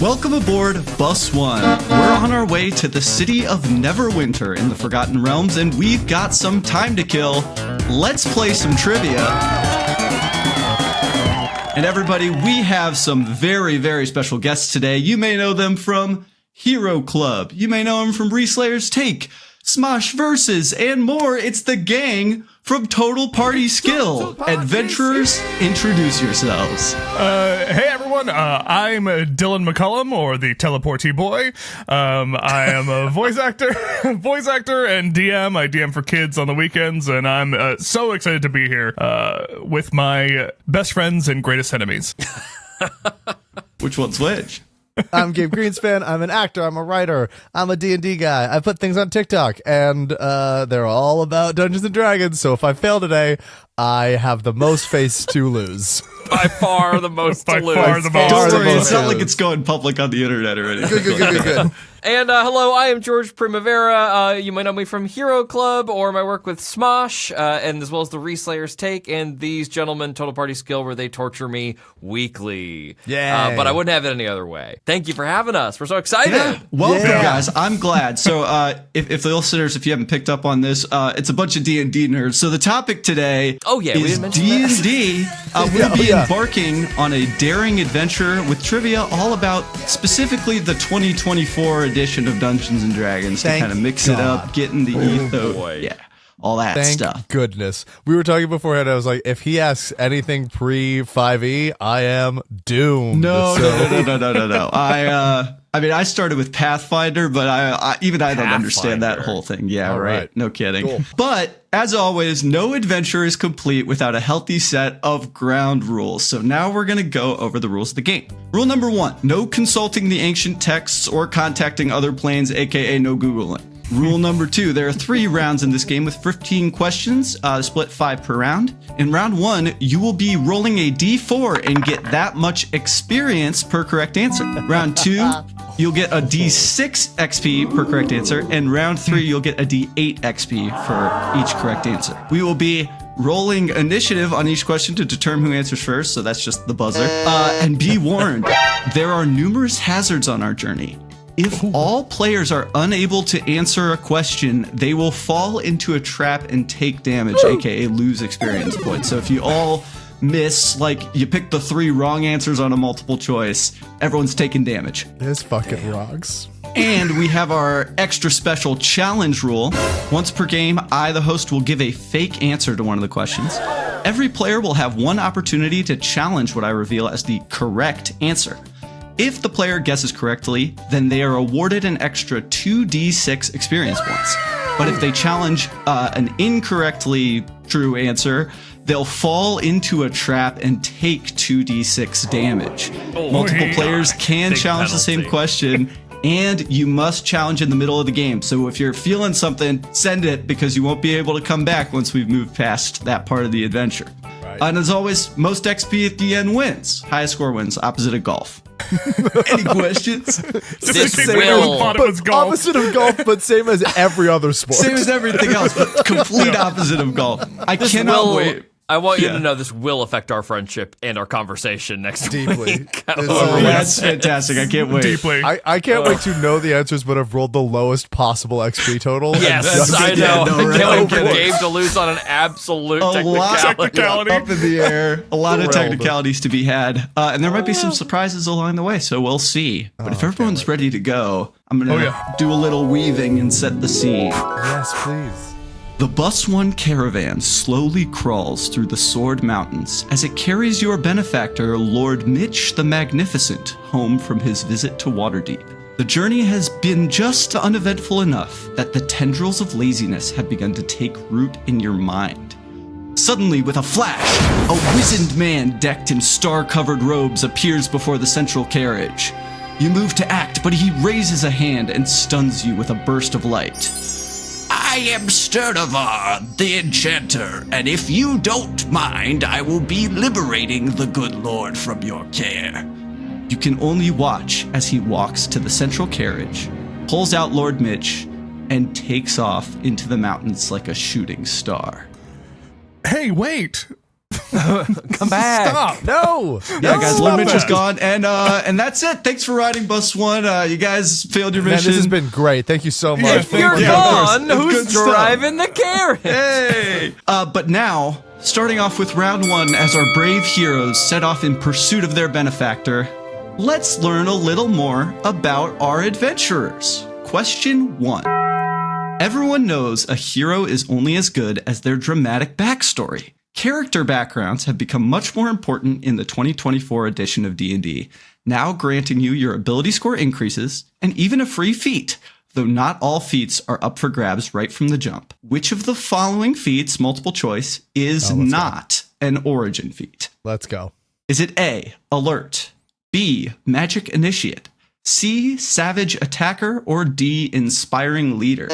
Welcome aboard Bus One. We're on our way to the city of Neverwinter in the Forgotten Realms, and we've got some time to kill. Let's play some trivia. And everybody, we have some very, very special guests today. You may know them from Hero Club. You may know them from Reslayer's Take, Smosh Versus, and more. It's the gang from Total Party Skill. Adventurers, introduce yourselves. Hey everyone, I'm Dylan McCollum, or the Teleportee Boy. I am a voice actor and DM. I DM for kids on the weekends, and I'm so excited to be here with my best friends and greatest enemies. Which one's which? I'm Gabe Greenspan. I'm an actor. I'm a writer. I'm a D&D guy. I put things on TikTok, and they're all about Dungeons and Dragons. So if I fail today, I have the most face to lose. By far the most to lose. Don't worry, it's not like it's going public on the internet or anything. Good. And hello, I am George Primavera. You might know me from Hero Club or my work with Smosh, and as well as the Reslayer's Take and these gentlemen, Total Party Skill, where they torture me weekly. Yeah. But I wouldn't have it any other way. Thank you for having us. We're so excited. Yeah. Welcome, guys. I'm glad. So if the listeners, if you haven't picked up on this, it's a bunch of D&D nerds. So the topic today we is didn't mention D&D. We'll be embarking on a daring adventure with trivia all about specifically the 2024 edition of Dungeons and Dragons to kind of mix it up, get in the ethos. Yeah. All that stuff. Thank goodness. We were talking beforehand. I was like, if he asks anything pre-5e, I am doomed. No. I mean, I started with Pathfinder, but I don't understand that whole thing. Yeah, right. No kidding. Cool. But as always, no adventure is complete without a healthy set of ground rules. So now we're going to go over the rules of the game. Rule number 1, no consulting the ancient texts or contacting other planes, aka no Googling. Rule number 2, there are 3 rounds in this game with 15 questions, split 5 per round. In round 1, you will be rolling a d4 and get that much experience per correct answer. Round 2, you'll get a d6 XP per correct answer. And round 3, you'll get a d8 XP for each correct answer. We will be rolling initiative on each question to determine who answers first, so that's just the buzzer. And be warned, there are numerous hazards on our journey. If all players are unable to answer a question, they will fall into a trap and take damage, aka lose experience points. So if you all miss, like you pick the 3 wrong answers on a multiple choice, everyone's taking damage. This fucking rocks. And we have our extra special challenge rule. Once per game, I, the host, will give a fake answer to one of the questions. Every player will have one opportunity to challenge what I reveal as the correct answer. If the player guesses correctly, then they are awarded an extra 2d6 experience points. But if they challenge an incorrectly true answer, they'll fall into a trap and take 2d6 damage. Multiple players can challenge the same question, and you must challenge in the middle of the game. So if you're feeling something, send it, because you won't be able to come back once we've moved past that part of the adventure. Right. And as always, most XP at the end wins. Highest score wins, opposite of golf. Any questions? This will. Opposite of golf, but same as every other sport. Same as everything else, but complete opposite of golf. I cannot wait. I want you to know this will affect our friendship and our conversation next week. That's fantastic. I can't wait. Deeply. I can't wait to know the answers, but have rolled the lowest possible XP total. Yes, I know. I can't wait for Gabe to lose on an absolute technicality. Up in the air. A lot of technicalities to be had. And there might be some surprises along the way, so we'll see. But if everyone's ready to go, I'm going to do a little weaving and set the scene. Yes, please. The Bus One caravan slowly crawls through the Sword Mountains as it carries your benefactor, Lord Mitch the Magnificent, home from his visit to Waterdeep. The journey has been just uneventful enough that the tendrils of laziness have begun to take root in your mind. Suddenly, with a flash, a wizened man decked in star-covered robes appears before the central carriage. You move to act, but he raises a hand and stuns you with a burst of light. I am Sternavar, the Enchanter, and if you don't mind, I will be liberating the good lord from your care. You can only watch as he walks to the central carriage, pulls out Lord Mitch, and takes off into the mountains like a shooting star. Hey, wait! Come back. Stop. No. Yeah, guys, stop Limit is that. gone, and that's it. Thanks for riding bus one. You guys failed your Man, mission. this has been great. Thank you so much. If You're Yeah, of course. gone. It's Who's good stuff. driving the carriage? Hey! But now, starting off with round one, as our brave heroes set off in pursuit of their benefactor, let's learn a little more about our adventurers. Question 1. Everyone knows a hero is only as good as their dramatic backstory. Character backgrounds have become much more important in the 2024 edition of D&D, now granting you your ability score increases and even a free feat, though not all feats are up for grabs right from the jump. Which of the following feats, multiple choice, is not an origin feat? Let's go. Is it A, Alert, B, Magic Initiate, C, Savage Attacker, or D, Inspiring Leader?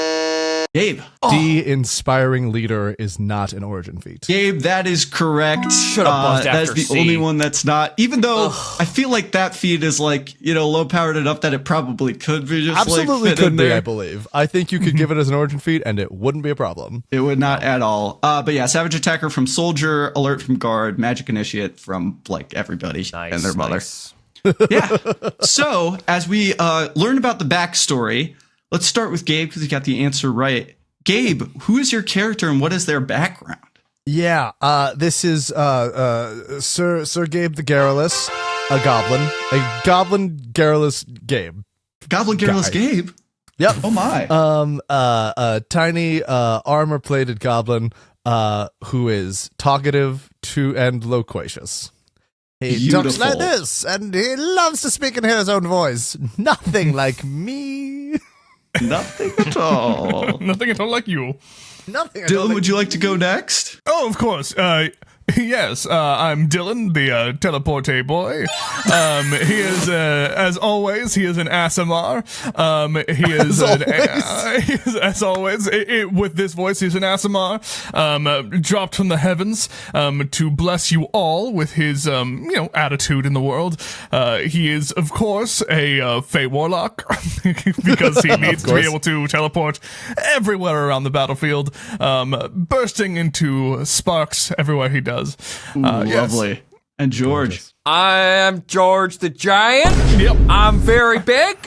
Gabe. D, Inspiring Leader is not an origin feat. Gabe, that is correct. Should've buzzed That is after the C. only one that's not. Even though I feel like that feat is like, low powered enough that it probably could be just Absolutely like fit in could be, there. I believe. I think you could give it as an origin feat and it wouldn't be a problem. It would not at all. But yeah, Savage Attacker from Soldier, Alert from Guard, Magic Initiate from like everybody and their mother. Nice. Yeah. So as we learn about the backstory, let's start with Gabe because he got the answer right. Gabe, who is your character and what is their background? Yeah, this is Sir Gabe the Garrulous, a goblin garrulous Gabe. Goblin Garrulous Gabe? Yep. Oh my. A tiny armor-plated goblin who is talkative and loquacious. He talks like this, and he loves to speak and hear his own voice. Nothing like me. Nothing at all. Nothing at all like you. Nothing. Dylan, would you like to go next? Oh, of course. Yes, I'm Dylan, the teleporte boy. He is, as always, he is an Asimar. He is as always, with this voice, he's an Asimar. Dropped from the heavens, to bless you all with his, attitude in the world. He is, of course, a Fey Warlock, because he needs to be able to teleport everywhere around the battlefield, bursting into sparks everywhere he does. Ooh, lovely. And George. I am George the Giant. Yep. I'm very big,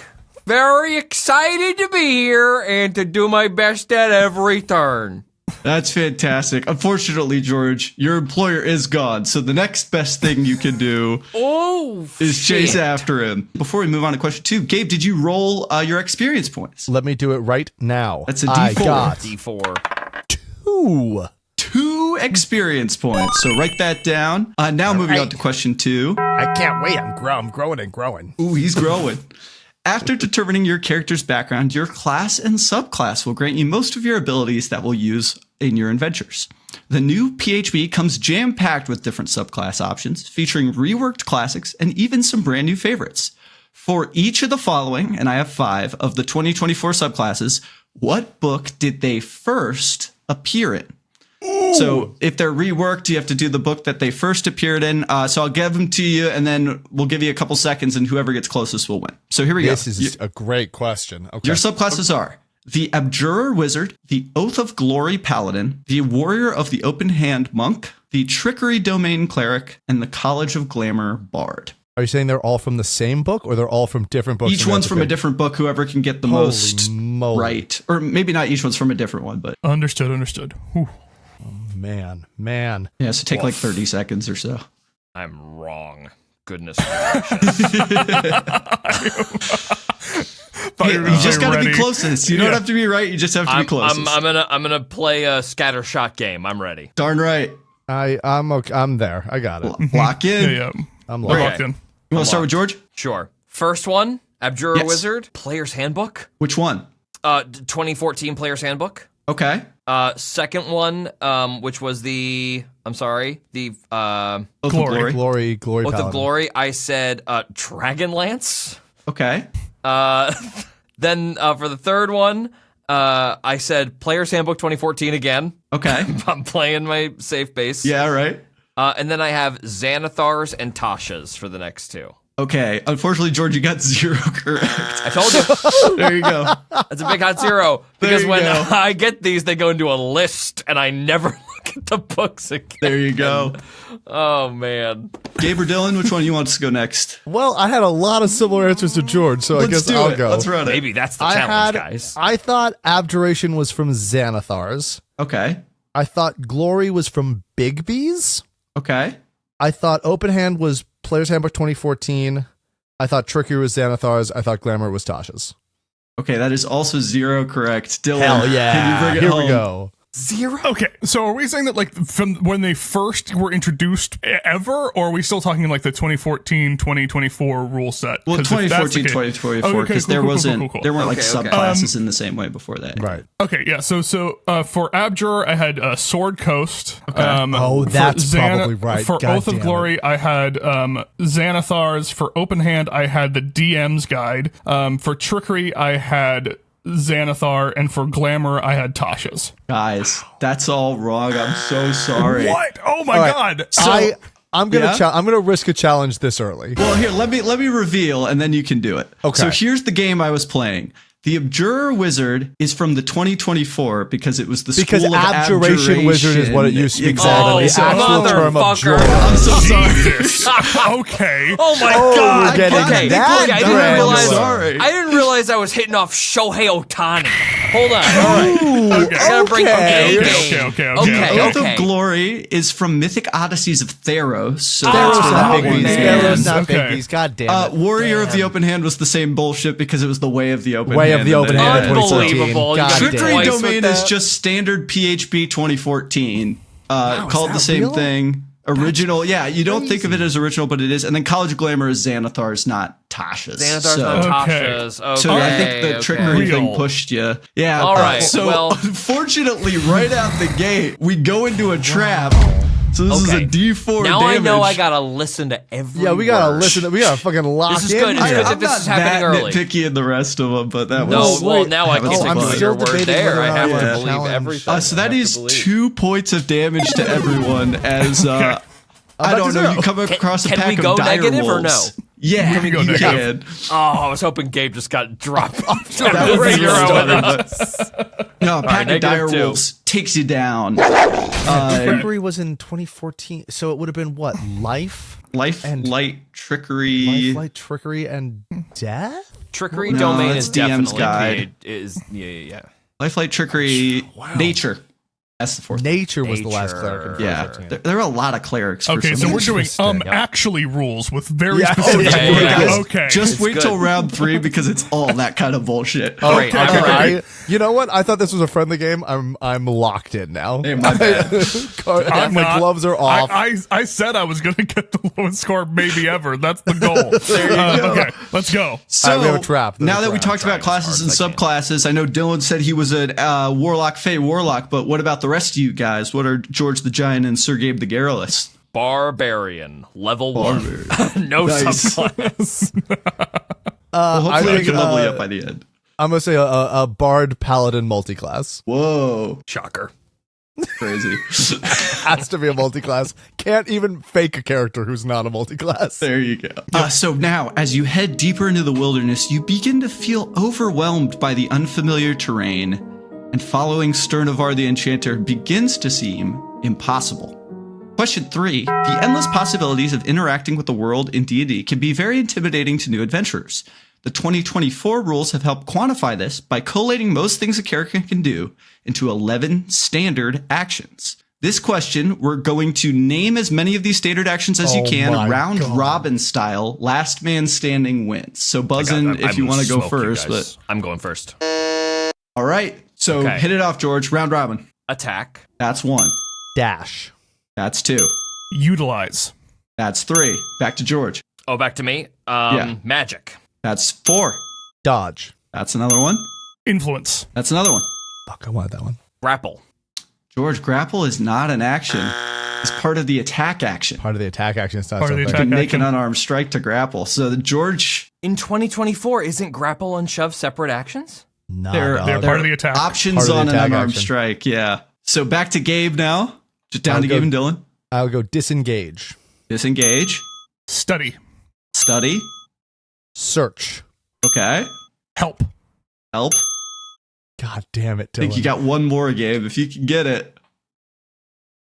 very excited to be here, and to do my best at every turn. That's fantastic. Unfortunately, George, your employer is gone, so the next best thing you can do is chase after him. Before we move on to question 2, Gabe, did you roll your experience points? Let me do it right now. That's a D4. I got D4. 2. 2 experience points. So write that down. Now moving on to question 2. I can't wait. I'm growing and growing. Ooh, he's growing. After determining your character's background, your class and subclass will grant you most of your abilities that we'll use in your adventures. The new PHB comes jam-packed with different subclass options, featuring reworked classics and even some brand new favorites. For each of the following, and I have 5, of the 2024 subclasses, what book did they first appear in? Ooh. So if they're reworked, you have to do the book that they first appeared in. So I'll give them to you, and then we'll give you a couple seconds, and whoever gets closest will win. So here we go. This is a great question. Okay. Your subclasses are the Abjurer Wizard, the Oath of Glory Paladin, the Warrior of the Open Hand Monk, the Trickery Domain Cleric, and the College of Glamour Bard. Are you saying they're all from the same book, or they're all from different books? Each one's from a different book, whoever can get the most moly. right. Or maybe not each one's from a different one, but... Understood. Whew. Man. Yeah, so take like 30 seconds or so. I'm wrong. Goodness gracious. You just got to be closest. You don't have to be right. You just have to be closest. I'm gonna play a scattershot game. I'm ready. Darn right. I'm okay. I'm there. I got it. Lock in. Yeah. I'm We're locked locked in. You want to start with George? Sure. First one, Abjurer Yes. Wizard, Player's Handbook. Which one? 2014 Player's Handbook. Okay. Second one, which was the Oath Oath of Glory. Glory. of Paladin. Glory. I said Dragonlance. Okay. Then for the third one, I said Player's Handbook 2014 again. Okay. I'm playing my safe base. Yeah, right. And then I have Xanathars and Tasha's for the next 2. Okay. Unfortunately, George, you got 0 correct. I told you. There you go. That's a big hot 0. Because you when go. I get these, they go into a list, and I never look look at the books again. There you go. Oh, man. Gabe or Dylan, which one you want us to go next? Well, I had a lot of similar answers to George, so I Let's guess do I'll it. go. Let's run it. Maybe that's the challenge, guys. I thought Abjuration was from Xanathars. Okay. I thought Glory was from Bigby's. Okay. I thought Open Hand was Player's Handbook 2014. I thought Trickery was Xanathar's. I thought Glamour was Tasha's. Okay, that is also 0 correct. Dylan, Hell yeah. can you bring it Here home? we go. 0? Okay, so are we saying that like from when they first were introduced ever, or are we still talking like the 2014, 2024 rule set? Well, 'Cause if that's the 2014, case- 2024, because cool, there cool, wasn't, cool. there weren't like Okay, okay. subclasses in the same way before that. Right. Okay, yeah. So for Abjur, I had Sword Coast. Oh, for that's probably right. For God Oath of damn Glory, I had Xanathars. For Open Hand, I had the DM's Guide. For Trickery, I had Xanathar, and for Glamour, I had Tasha's. Guys, that's all wrong. I'm so sorry. What? Oh my All right. god! So- I'm gonna Yeah? I'm gonna risk a challenge this early. Well, here, let me reveal, and then you can do it. Okay. So here's the game I was playing. The Abjurer Wizard is from the 2024 because it was the Because school of Abjuration Wizard is what it used to be called. Exactly. The actual term of motherfucker. Abjurer. I'm so sorry. Jesus. Okay. Oh my Oh, god! we're getting Okay, that okay, I granular. didn't realize. Sorry. I didn't realize I was hitting off Shohei Ohtani. Hold on. All right. Ooh, I gotta bring okay. A Okay, game. okay, okay. Oath Okay. of Glory is from Mythic Odysseys of Theros. So Theros that's where not the big big bees. man. Theros not Okay. big bees. God damn it. Warrior of the Open Hand was the same bullshit because it was the Way of the Open Way Hand. of the Open and Hand then- in 2014. Unbelievable. You God got damn. Trickery Twice with Domain is that? just standard PHP 2014. Called that the same real? thing. Original, yeah. You don't think of it as original, but it is. And then College Glamour is Xanathar's, not Tasha's. Xanathar's so, not Okay. Tasha's. Okay. So I think the trickery Real. thing pushed you. Yeah. All right, So well- unfortunately, right out the gate, we go into a trap. So this is Okay. a D4 Now damage. I know I gotta listen to every Yeah, we gotta word. listen. We gotta fucking lock This is in. good. It's here. good that I'm this not is happening that early. nitpicky in the rest of them, but that No, was. well, now I having can't some I'm believe fun. still your word debating there. whether I or not have I to wanna believe challenge. everything. So that I have is to believe. 2 points of damage to everyone as I back don't to know, zero. you come across a Can pack we of go dire negative or wolves. no? Yeah, Can we go you negative? can. Oh, I was hoping Gabe just got dropped off to That would be zero really with funny, us. No, a pack of negative dire 2. wolves takes you down. Trickery was in 2014, so it would have been what? Life, Life, And- light, trickery. light, trickery, and death. Trickery No, domain that's is DM's definitely guide. yeah. Life, light, trickery, nature. That's the fourth. Nature was the last Nature. cleric. in Yeah, 2014. there are a lot of clerics. For Okay, some so we're reason. doing Interesting. actually rules with very Yeah. specific Yeah, wording. yeah, yeah. Okay. Just It's wait till good. round 3 because it's all that kind of bullshit. All right, Okay. all right. You know what? I thought this was a friendly game. I'm locked in now. Hey, my bad. I'm My not. gloves are off. I said I was going to get the lowest score maybe ever. That's the goal. There you go. Okay, let's go. So we have a trap. There's now a that we trap. talked about classes and as hard as subclasses, I know Dylan said he was a warlock, fey warlock, but what about the rest of you guys? What are George the Giant and Sir Gabe the Garrulous? Barbarian, level 1. No Nice. subclass. Well, hopefully I we can think, level you up by the end. I'm gonna say a bard paladin multiclass. Whoa, Shocker. crazy. Has to be a multiclass. Can't even fake a character who's not a multiclass. There you go. So now, as you head deeper into the wilderness, you begin to feel overwhelmed by the unfamiliar terrain, and following Sternavar the Enchanter begins to seem impossible. Question 3. The endless possibilities of interacting with the world in D&D can be very intimidating to new adventurers. The 2024 rules have helped quantify this by collating most things a character can do into 11 standard actions. This question, we're going to name as many of these standard actions as you Oh can, my round God. robin style, last man standing wins. So buzz in if you want to go first. But I'm going first. all right, so Okay. hit it off, George. Round robin. Attack. That's 1. Dash. That's 2. Utilize. That's 3. Back to George. Oh, back to me. Yeah. Magic. That's 4. Dodge. That's another one. Influence. That's another one. Fuck, I wanted that one. Grapple. George, grapple is not an action. It's part of the attack action. Part of the attack action. It's not Part of the something. You can attack make an action. unarmed strike to grapple. So George, In 2024, isn't grapple and shove separate actions? Nah, They're- dog. They're part of the attack. options Part of the on an attack unarmed action. strike. Yeah. So back to Gabe now. Just down I'll to go- Gabe and Dylan. I'll go disengage. Disengage. Study. Study. Search. Okay. Help. Help. God damn it, I think Dylan. you got one more, Gabe, if you can get it.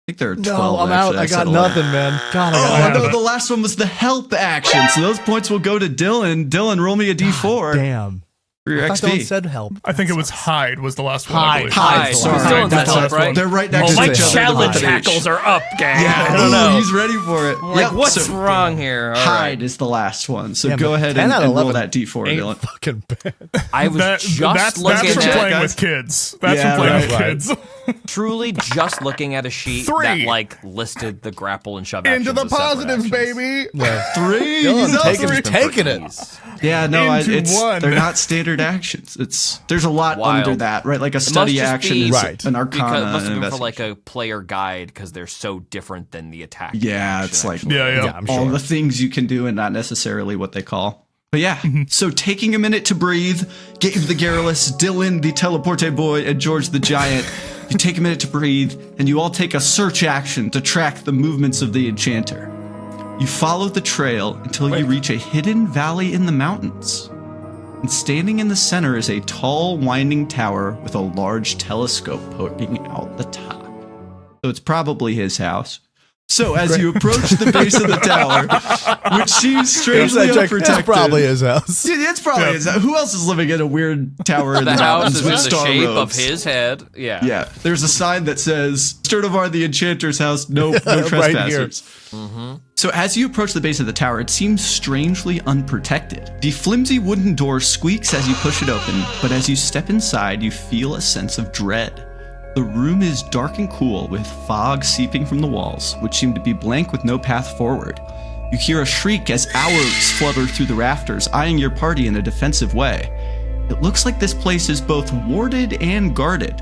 think there are 12. No, I'm actually. out. I got nothing, man. God, no, the last one was the help action. So those points will go to Dylan. Dylan, roll me a D4. Damn. For your I thought Dylan XP. said help. I think it was hide was the last one. I believe. Hide. Sorry. Dylan's That's help, right? They're right next to My each other. challenge They're both hackles are up, gang. Yeah, I don't know. He's ready for it. Like, what's wrong here? All Hide right. is the last one. So Damn, go but ahead 10 and out of roll 11 that D4, ain't Dylan. fucking bad. I was just that's looking from at playing guys. with kids. That's Yeah, from playing right. with kids. truly just looking at a sheet 3. that like listed the grapple and shove actions Into the as separate positives, actions. baby. Yeah. 3. Dylan He's up taking- 3. taking it. Yeah, no, Into it's one. they're not standard actions. There's a lot Wild. under that, right? Like a It must study just action be- is Right. an Because arcana. it must have and been for like investigation. a player guide because they're so different than the attack. Yeah, action, it's like actually. Yeah. Yeah, I'm all sure. the things you can do and not necessarily what they call. But yeah, so taking a minute to breathe, Gabe the Garrulous, Dylan the Teleporte Boy, and George the Giant. You take a minute to breathe, and you all take a search action to track the movements of the enchanter. You follow the trail until you reach a hidden valley in the mountains. And standing in the center is a tall, winding tower with a large telescope poking out the top. So it's probably his house. So as you approach the base of the tower, which seems strangely unprotected. It's probably his house. Yeah, it's probably his house. Who else is living in a weird tower in The the house mountains is with in the star shape of roofs? his head. Yeah. Yeah, there's a sign that says Sturdivar the Enchanter's house, no trespassers. So as you approach the base of the tower, it seems strangely unprotected. The flimsy wooden door squeaks as you push it open, but as you step inside, you feel a sense of dread. The room is dark and cool, with fog seeping from the walls, which seem to be blank with no path forward. You hear a shriek as owls flutter through the rafters, eyeing your party in a defensive way. It looks like this place is both warded and guarded.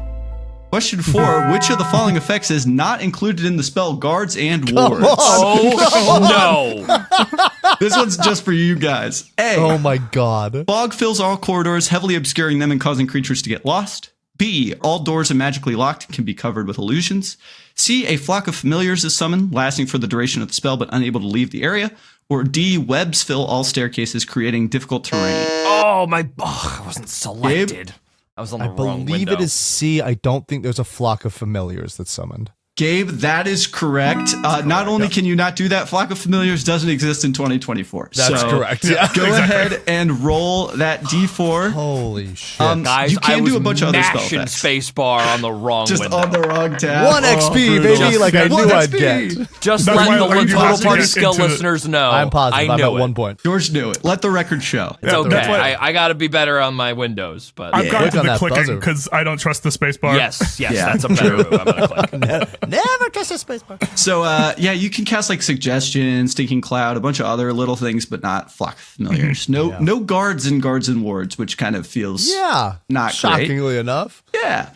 Question 4, which of the following effects is not included in the spell guards and wards? Oh no! This one's just for you guys. A, Oh my god. fog fills all corridors, heavily obscuring them and causing creatures to get lost. B, all doors are magically locked and can be covered with illusions. C, a flock of familiars is summoned, lasting for the duration of the spell but unable to leave the area. Or D, webs fill all staircases, creating difficult terrain. Oh my! Oh, I wasn't selected. I was on the I wrong believe window. it is C. I don't think there's a flock of familiars that's summoned. Gabe, that is correct. Not only can you not do that, Flock of Familiars doesn't exist in 2024. That's so correct. Yeah. Go ahead and roll that D4. Holy shit. Guys, you can I was do a bunch of other spell mashing effects. spacebar on the wrong Just window. on the wrong tab. 1 XP, brutal. baby, like I One knew I'd XP. get. Just That's let why the you Total have to Party get Skill into the- listeners know. I'm positive. I I'm knew at it. 1 point. George knew it. Let the record show. It's okay. that's why- I got to be better on my windows, but I've Click gotten on to the that clicking buzzer. because I don't trust the space bar. yes, Yeah, that's a better move. I'm gonna click. Never trust a spacebar. So, yeah, you can cast like Suggestion, Stinking Cloud, a bunch of other little things, but not Flock of Familiars. No guards and wards, which kind of feels Yeah. not great. Shockingly enough. Yeah.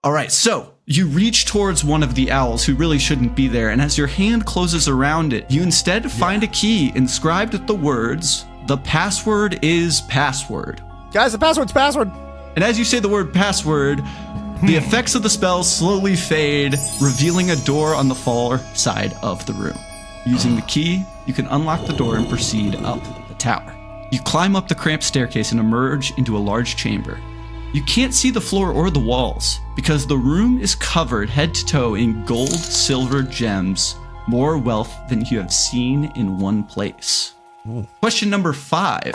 All right, so you reach towards one of the owls who really shouldn't be there, and as your hand closes around it, you instead find a key inscribed with the words, "The password is password." Guys, the password's password. And as you say the word password, the effects of the spell slowly fade, revealing a door on the far side of the room. Using the key, you can unlock the door and proceed up the tower. You climb up the cramped staircase and emerge into a large chamber. You can't see the floor or the walls because the room is covered head to toe in gold, silver, gems, more wealth than you have seen in one place. Question number 5.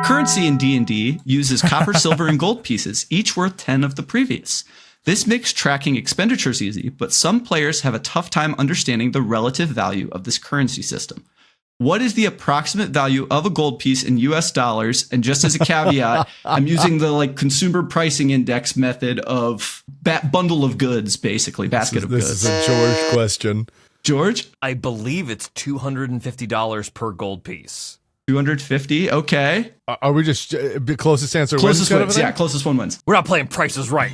Currency in D&D uses copper, silver, and gold pieces, each worth 10 of the previous. This makes tracking expenditures easy, but some players have a tough time understanding the relative value of this currency system. What is the approximate value of a gold piece in US dollars? And just as a caveat, I'm using the consumer pricing index method of bundle of goods, basically, basket of This goods. is a George question. George? I believe it's $250 per gold piece. 250, okay. Are we just closest answer Closest wins? wins, yeah, closest one wins. We're not playing prices right?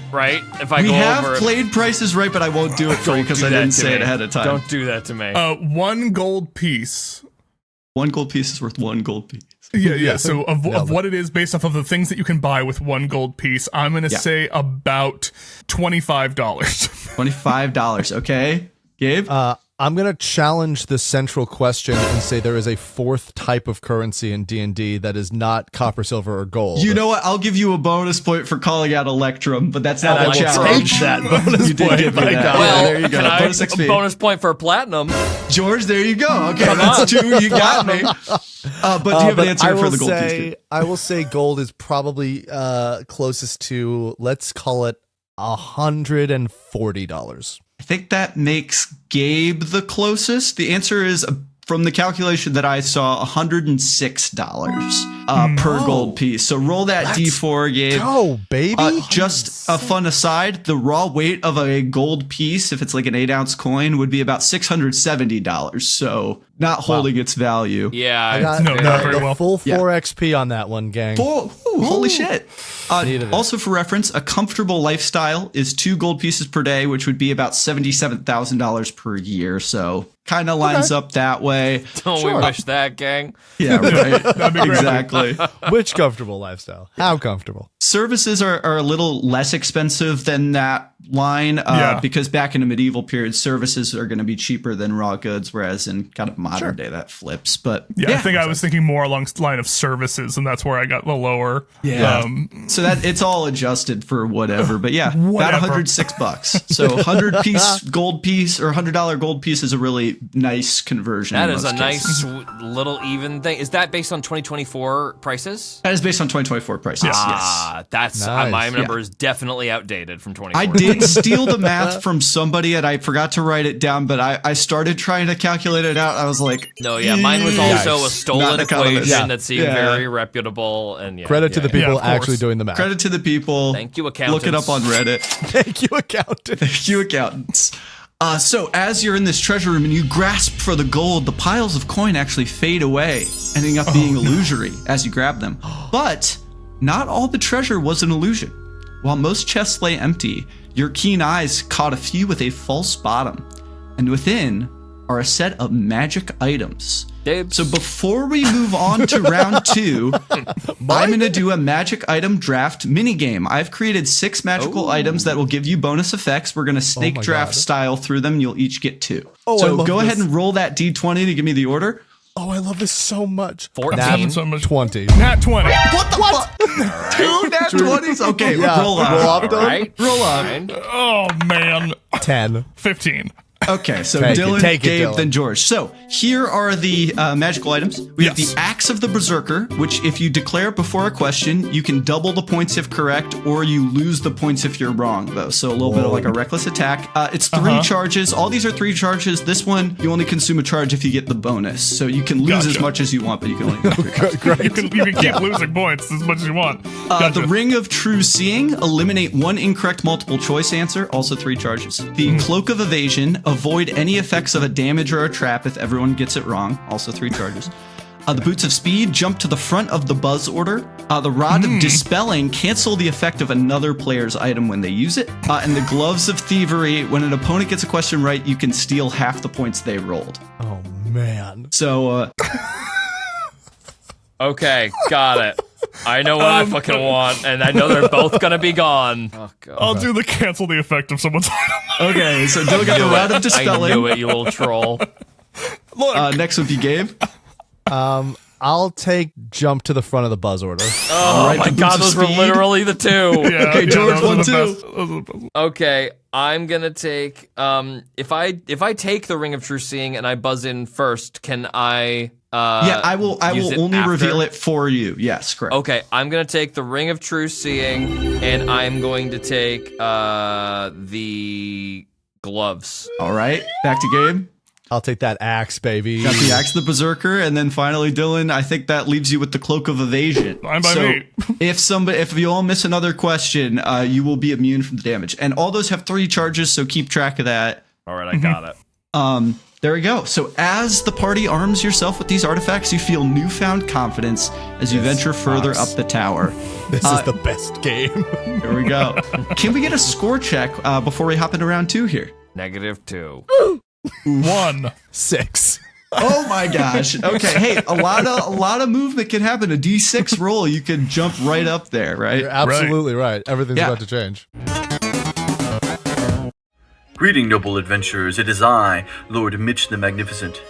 If I We go have over, played prices right, but I won't do it for you don't because do I that didn't to say me. it ahead of time. Don't do that to me. 1 gold piece. 1 gold piece is worth 1 gold piece. Yeah. So of what it is based off of the things that you can buy with 1 gold piece, I'm gonna say about $25. $25, okay. Gabe? I'm going to challenge the central question and say there is a fourth type of currency in D&D that is not copper, silver, or gold. You know what? I'll give you a bonus point for calling out Electrum, but that's not a challenge. Take that bonus You did point. give me that. Well, there you go. can Bonus I, XP. a bonus point for platinum. George, there you go. Okay, that's 2. You got me. But do you have an answer for the gold piece? I will say gold is probably closest to, let's call it $140. I think that makes Gabe the closest. The answer is, from the calculation that I saw, $106 per gold piece. So roll that D4, Gabe. Go, baby. Just a fun aside, the raw weight of a gold piece, if it's like an 8-ounce coin, would be about $670. So not holding its value. Yeah. I got not very well. full 4 XP on that one, gang. Holy shit. Needed it. Also, for reference, a comfortable lifestyle is 2 gold pieces per day, which would be about $77,000 per year. So kind of lines up that way. Don't we wish that, gang? Yeah, right. That'd be great. Exactly. Which comfortable lifestyle? How comfortable? Services are a little less expensive than that line because back in the medieval period, services are going to be cheaper than raw goods, whereas in kind of modern day that flips. But I think I was thinking more along the line of services, and that's where I got the lower. Yeah. So that it's all adjusted for whatever. But yeah, about $106. So 100-piece gold piece or $100 gold piece is a really nice conversion. That is a nice little even thing. Is that based on 2024 prices? That is based on 2024 prices. Yes. That's Nice. my number is definitely outdated from 2024. I did steal the math from somebody and I forgot to write it down, but I started trying to calculate it out. I was like, No, mine was also a Not stolen an economist. equation Yeah. that seemed very reputable. And Credit to the people of course. actually doing the math. credit to the people. Thank you, accountants. Look it up on Reddit. Thank you, accountant. Thank you, accountants. So as you're in this treasure room and you grasp for the gold, the piles of coin actually fade away, ending up being illusory as you grab them. But not all the treasure was an illusion. While most chests lay empty, your keen eyes caught a few with a false bottom. And within are a set of magic items. Dibs. So before we move on to round 2, I'm going to do a magic item draft minigame. I've created 6 magical items that will give you bonus effects. We're going to snake my draft God. style through them. You'll each get 2. I So love go ahead this. and roll that D20 to give me the order. Oh, I love this so much. 14. So much. 20. Nat 20. What the fuck? 2 nat 20s? Okay, Yeah, roll on. roll off, Dylan. Right? Roll on. Oh, man. 10. 15. Okay, so Take it, Dylan, take it, Gabe, Dylan. then George. So here are the magical items. We have Yes. the Axe of the Berserker, which if you declare before a question, you can double the points if correct, or you lose the points if you're wrong, though. So a little bit of like a reckless attack. It's 3 charges. All these are 3 charges. This one, you only consume a charge if you get the bonus. So you can lose as Gotcha. much as you want, but you can only get 3 charges. You can keep losing points as much as you want. Gotcha. The Ring of True Seeing, eliminate 1 incorrect multiple choice answer, also 3 charges. The Cloak of Evasion, avoid any effects of a damage or a trap if everyone gets it wrong, also 3 charges. The Boots of Speed, jump to the front of the buzz order. The Rod of Dispelling, cancel the effect of another player's item when they use it. And the Gloves of Thievery, when an opponent gets a question right, you can steal half the points they rolled. Oh, man. So, Okay, got it. I know what I fucking want, and I know they're both gonna be gone. Oh, God. I'll do the cancel the effect of someone's item. okay, so Dylan got the Rod of I knew Dispelling. it, you little troll. Look. Next would be Gabe. I'll take jump to the front of the buzz order. Oh right, my the God, Boots of those were Speed. literally the 2. Yeah, Okay, George, those are 1, the 2. best. Those are the best. Okay, I'm gonna take if I take the Ring of True Seeing and I buzz in first, can I Yeah, I will use it only after? reveal it for you. Yes, correct. Okay, I'm gonna take the Ring of True Seeing and I'm going to take the gloves. All right, back to Gabe. I'll take that axe, baby. Got the Axe of the Berserker, and then finally, Dylan, I think that leaves you with the Cloak of Evasion. Fine by so me. if you all miss another question, you will be immune from the damage. And all those have 3 charges, so keep track of that. All right, I got it. There we go. So as the party arms yourself with these artifacts, you feel newfound confidence as you venture further up the tower. This is the best game. Here we go. Can we get a score check before we hop into round 2 here? -2. 1. 6. Oh my gosh. Okay. Hey, a lot of movement can happen. A D6 roll, you could jump right up there, right? You're absolutely right. Everything's Yeah. about to change. Greeting, noble adventurers. It is I, Lord Mitch the Magnificent.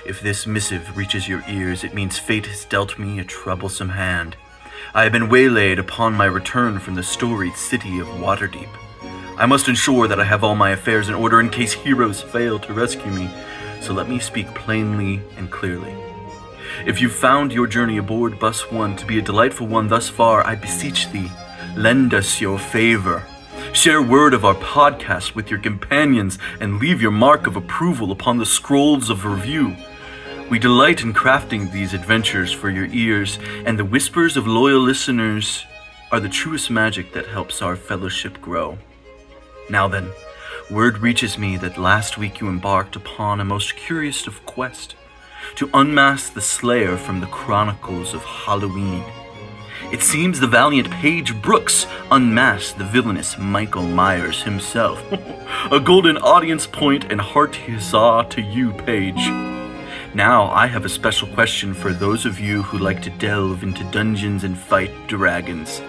If this missive reaches your ears, it means fate has dealt me a troublesome hand. I have been waylaid upon my return from the storied city of Waterdeep. I must ensure that I have all my affairs in order in case heroes fail to rescue me, so let me speak plainly and clearly. If you've found your journey aboard Bus 1 to be a delightful one thus far, I beseech thee, lend us your favor. Share word of our podcast with your companions and leave your mark of approval upon the scrolls of review. We delight in crafting these adventures for your ears, and the whispers of loyal listeners are the truest magic that helps our fellowship grow. Now then, word reaches me that last week you embarked upon a most curious of quest to unmask the Slayer from the Chronicles of Halloween. It seems the valiant Paige Brooks unmasked the villainous Michael Myers himself. A golden audience point and hearty huzzah to you, Paige. Now, I have a special question for those of you who like to delve into dungeons and fight dragons.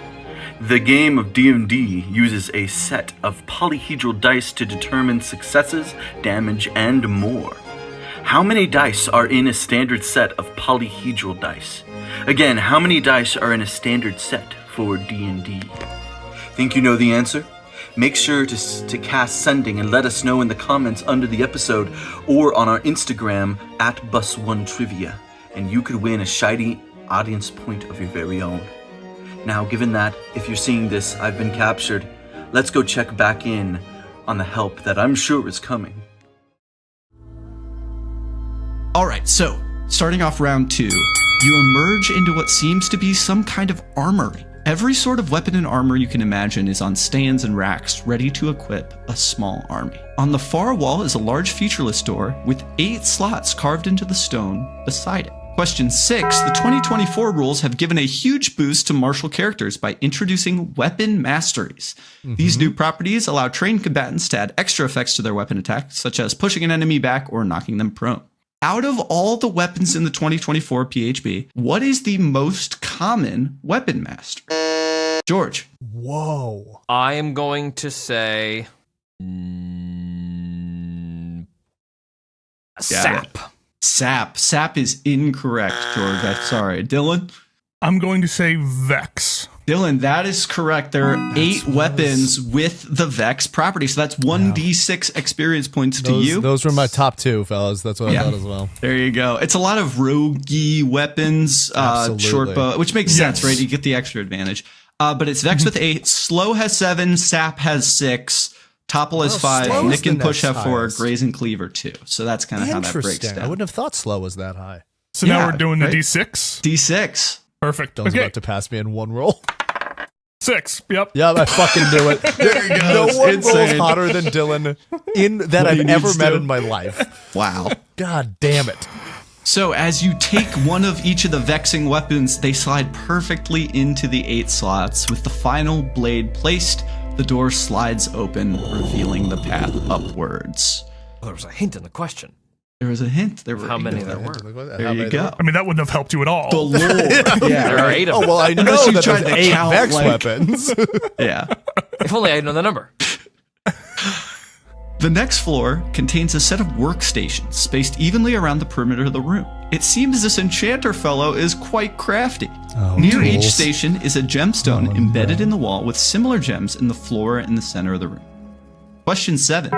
The game of D&D uses a set of polyhedral dice to determine successes, damage, and more. How many dice are in a standard set of polyhedral dice? Again, how many dice are in a standard set for D&D? Think you know the answer? Make sure to cast sending and let us know in the comments under the episode or on our Instagram @Bus1Trivia, and you could win a shiny audience point of your very own. Now, given that, if you're seeing this, I've been captured, let's go check back in on the help that I'm sure is coming. All right, so starting off round 2, you emerge into what seems to be some kind of armory. Every sort of weapon and armor you can imagine is on stands and racks, ready to equip a small army. On the far wall is a large featureless door with 8 slots carved into the stone beside it. Question 6, the 2024 rules have given a huge boost to martial characters by introducing weapon masteries. These new properties allow trained combatants to add extra effects to their weapon attack, such as pushing an enemy back or knocking them prone. Out of all the weapons in the 2024 PHB, what is the most common weapon master? George. Whoa. I am going to say sap. Sap is incorrect, George. I'm sorry. Dylan? I'm going to say Vex. Dylan, that is correct. There are 8 weapons with the Vex property, so that's 1d6 experience points to you. Those were my top 2, fellas. That's what I thought as well. There you go. It's a lot of roguey weapons, short bow, which makes sense, right? You get the extra advantage. But it's Vex with 8, Slow has 7, Sap has 6, Topple has 5, Nick and Push have 4, Graze and Cleaver 2. So that's kind of how that breaks down. I wouldn't have thought Slow was that high. So now we're doing the D6? D6. Perfect. Dylan's about to pass me in one roll. 6. Yep. Yeah, I fucking do it. There he goes. No one rolls Insane. hotter than Dylan that I've ever met in my life. Wow. God damn it. So as you take one of each of the vexing weapons, they slide perfectly into the 8 slots. With the final blade placed, the door slides open, revealing the path upwards. Well, there was a hint in the question. There was a hint. There were How many 8 there were. There you go. I mean, that wouldn't have helped you at all. The lore. Yeah. There are 8 of them. Oh, well, I know Unless you that tried there's to 8 count, Vex like- weapons. Yeah. If only I know the number. The next floor contains a set of workstations spaced evenly around the perimeter of the room. It seems this enchanter fellow is quite crafty. Near each station is a gemstone embedded in the wall with similar gems in the floor in the center of the room. Question 7.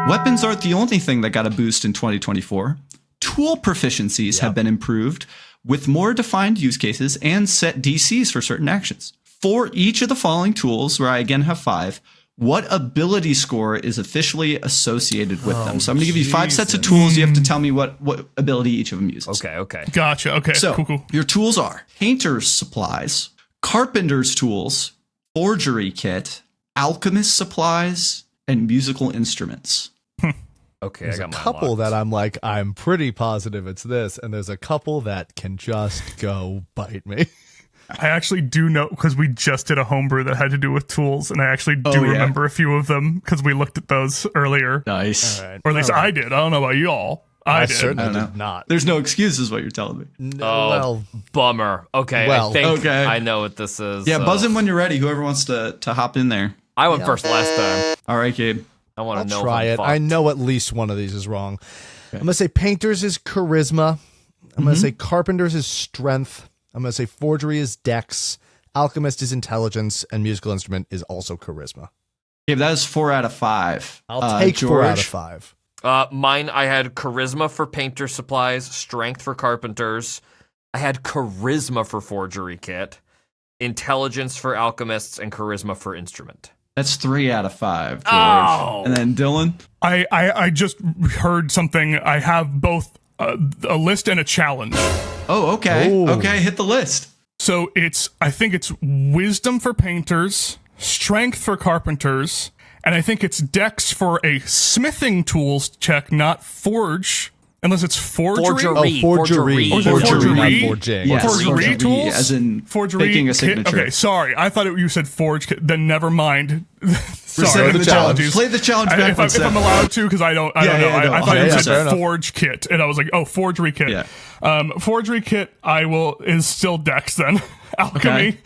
Weapons aren't the only thing that got a boost in 2024. Tool proficiencies have been improved with more defined use cases and set DCs for certain actions. For each of the following tools, where I again have 5, what ability score is officially associated with them? So I'm going to give you 5 sets of tools. You have to tell me what ability each of them uses. Okay. Gotcha. Okay. So Cool. your tools are painter's supplies, carpenter's tools, forgery kit, alchemist supplies, and musical instruments. Okay, There's I got a mine couple locked. that I'm like, I'm pretty positive it's this, and there's a couple that can just go bite me. I actually do know, because we just did a homebrew that had to do with tools, and I actually do remember a few of them because we looked at those earlier. Nice. All right. Or at least I did. I don't know about you all. I did. certainly know. did not. There's no excuses what you're telling me. Oh, well, bummer. Okay, Well, I think okay. I know what this is. Yeah, buzz in when you're ready. Whoever wants to hop in there. I went first last time. All right, Gabe. I want to know. I'll try it. I know at least one of these is wrong. I'm going to say painters is charisma. I'm going to say carpenters is strength. I'm going to say forgery is dex. Alchemist is intelligence. And musical instrument is also charisma. Yeah, that is 4 out of 5. I'll take George? 4 out of 5. Mine, I had charisma for painter supplies, strength for carpenters. I had charisma for forgery kit, intelligence for alchemists, and charisma for instrument. That's 3 out of 5, George. Oh. And then Dylan? I just heard something. I have both a list and a challenge. Oh, okay. Ooh. Okay, hit the list. So I think it's wisdom for painters, strength for carpenters, and I think it's dex for a smithing tools check, not forge, unless it's forgery. Oh, forgery. Or is it Forgery, not forgery? forging. Yes, Forgery tools? as in Forgery making a kit? signature. Okay, sorry. I thought you said forge kit. Then never mind. Sorry, Rescind the challenge. apologies. Play the challenge If backwards. I'm allowed to, because I don't know. no. I thought Okay, you fair said enough. forge kit, and I was like, oh, forgery kit. Yeah. Forgery kit, is still dex then. Alchemy,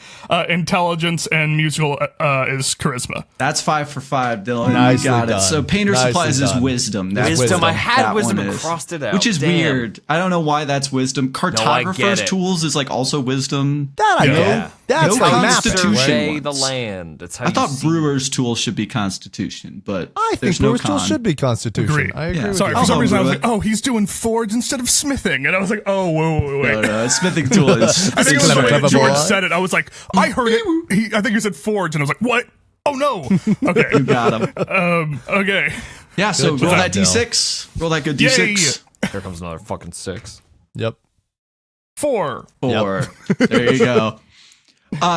intelligence, and musical is charisma. That's 5 for 5, Dylan. Nicely You got it. done. So painter Nicely supplies is done. wisdom. That's Wisdom. I had That wisdom one and is. crossed it out. Which is Damn. weird. I don't know why that's wisdom. Cartographer's it. tools is like also wisdom. That I Yeah. know. Yeah. That's No like constitution. math. Survey the ones. land. It's how I you thought see. brewer's tools should be constitution, but I think there's no brewer's tools con. should be constitution. Agreed. I agree Yeah. with Sorry, you. for some I'll reason I was do like, oh, he's doing forge instead of smithing. And I was like, oh, wait. No, a smithing tool is. I think it was Clever, the way clever George boy. said it. I was like, I heard it. I think you said forge, and I was like, what? Oh, no. Okay. You got him. Okay. Yeah, so Good roll job, that D6. Roll that good D6. Here comes another fucking 6. Yep. 4. 4. There you go.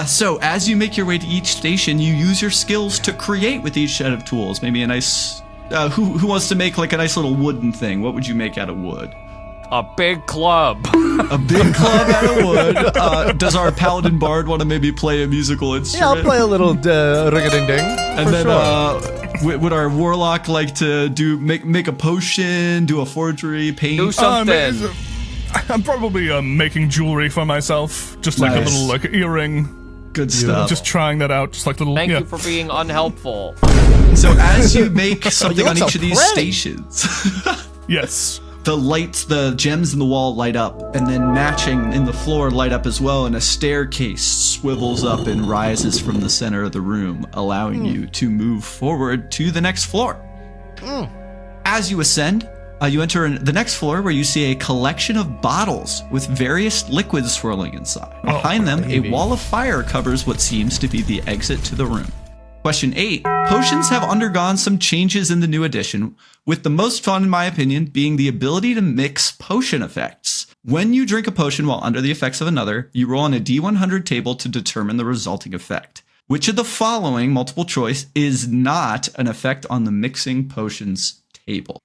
So as you make your way to each station, you use your skills to create with each set of tools. Maybe a nice. Who wants to make like a nice little wooden thing? What would you make out of wood? A big club. A big club out of wood. Does our paladin bard want to maybe play a musical Yeah, instrument? I'll play a little ring-a-ding-ding. And then would our warlock like to make a potion, do a forgery, paint? Do something. I'm probably making jewelry for myself, just like Nice. a little like earring. Good stuff. Just trying that out, just like little. Thank yeah. you for being unhelpful. So as you make something You on look each so of these pretty. stations, Yes. the lights, the gems in the wall light up, and then matching in the floor light up as well, and a staircase swivels up and rises from the center of the room, allowing you to move forward to the next floor. As you ascend, you enter the next floor where you see a collection of bottles with various liquids swirling inside. Behind them, a wall of fire covers what seems to be the exit to the room. Question 8. Potions have undergone some changes in the new edition, with the most fun, in my opinion, being the ability to mix potion effects. When you drink a potion while under the effects of another, you roll on a D100 table to determine the resulting effect. Which of the following, multiple choice, is not an effect on the mixing potions table?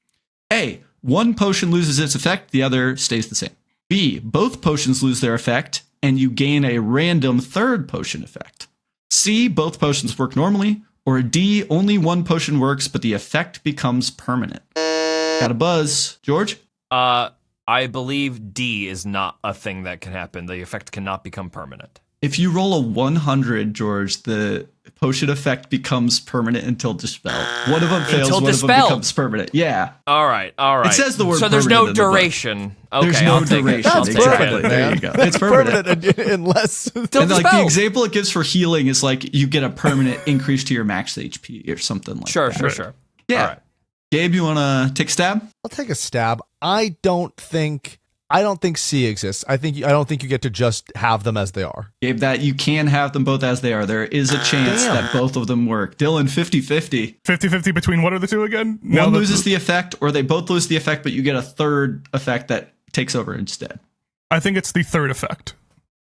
A. One potion loses its effect, the other stays the same. B. Both potions lose their effect, and you gain a random third potion effect. C. Both potions work normally. Or D. Only one potion works, but the effect becomes permanent. Got a buzz. George? I believe D is not a thing that can happen. The effect cannot become permanent. If you roll a 100, George, the potion effect becomes permanent until dispelled. One of them fails, Until one of them dispelled. becomes permanent. Yeah. All right. It says the word So there's permanent no in the book. duration. Okay, There's no I'll take it. duration. I'll That's take Exactly. permanent, it. There man. you go. It's permanent. Unless Till And like the dispelled. example it gives for healing is like you get a permanent increase to your max HP or something like Sure, that. sure. Yeah. All right. Gabe, you want to take a stab? I'll take a stab. I don't think C exists. I don't think you get to just have them as they are. Gabe, that you can have them both as they are. There is a chance Damn. that both of them work. Dylan, 50-50. 50-50 between what are the two again? One loses the effect, or they both lose the effect, but you get a third effect that takes over instead. I think it's the third effect.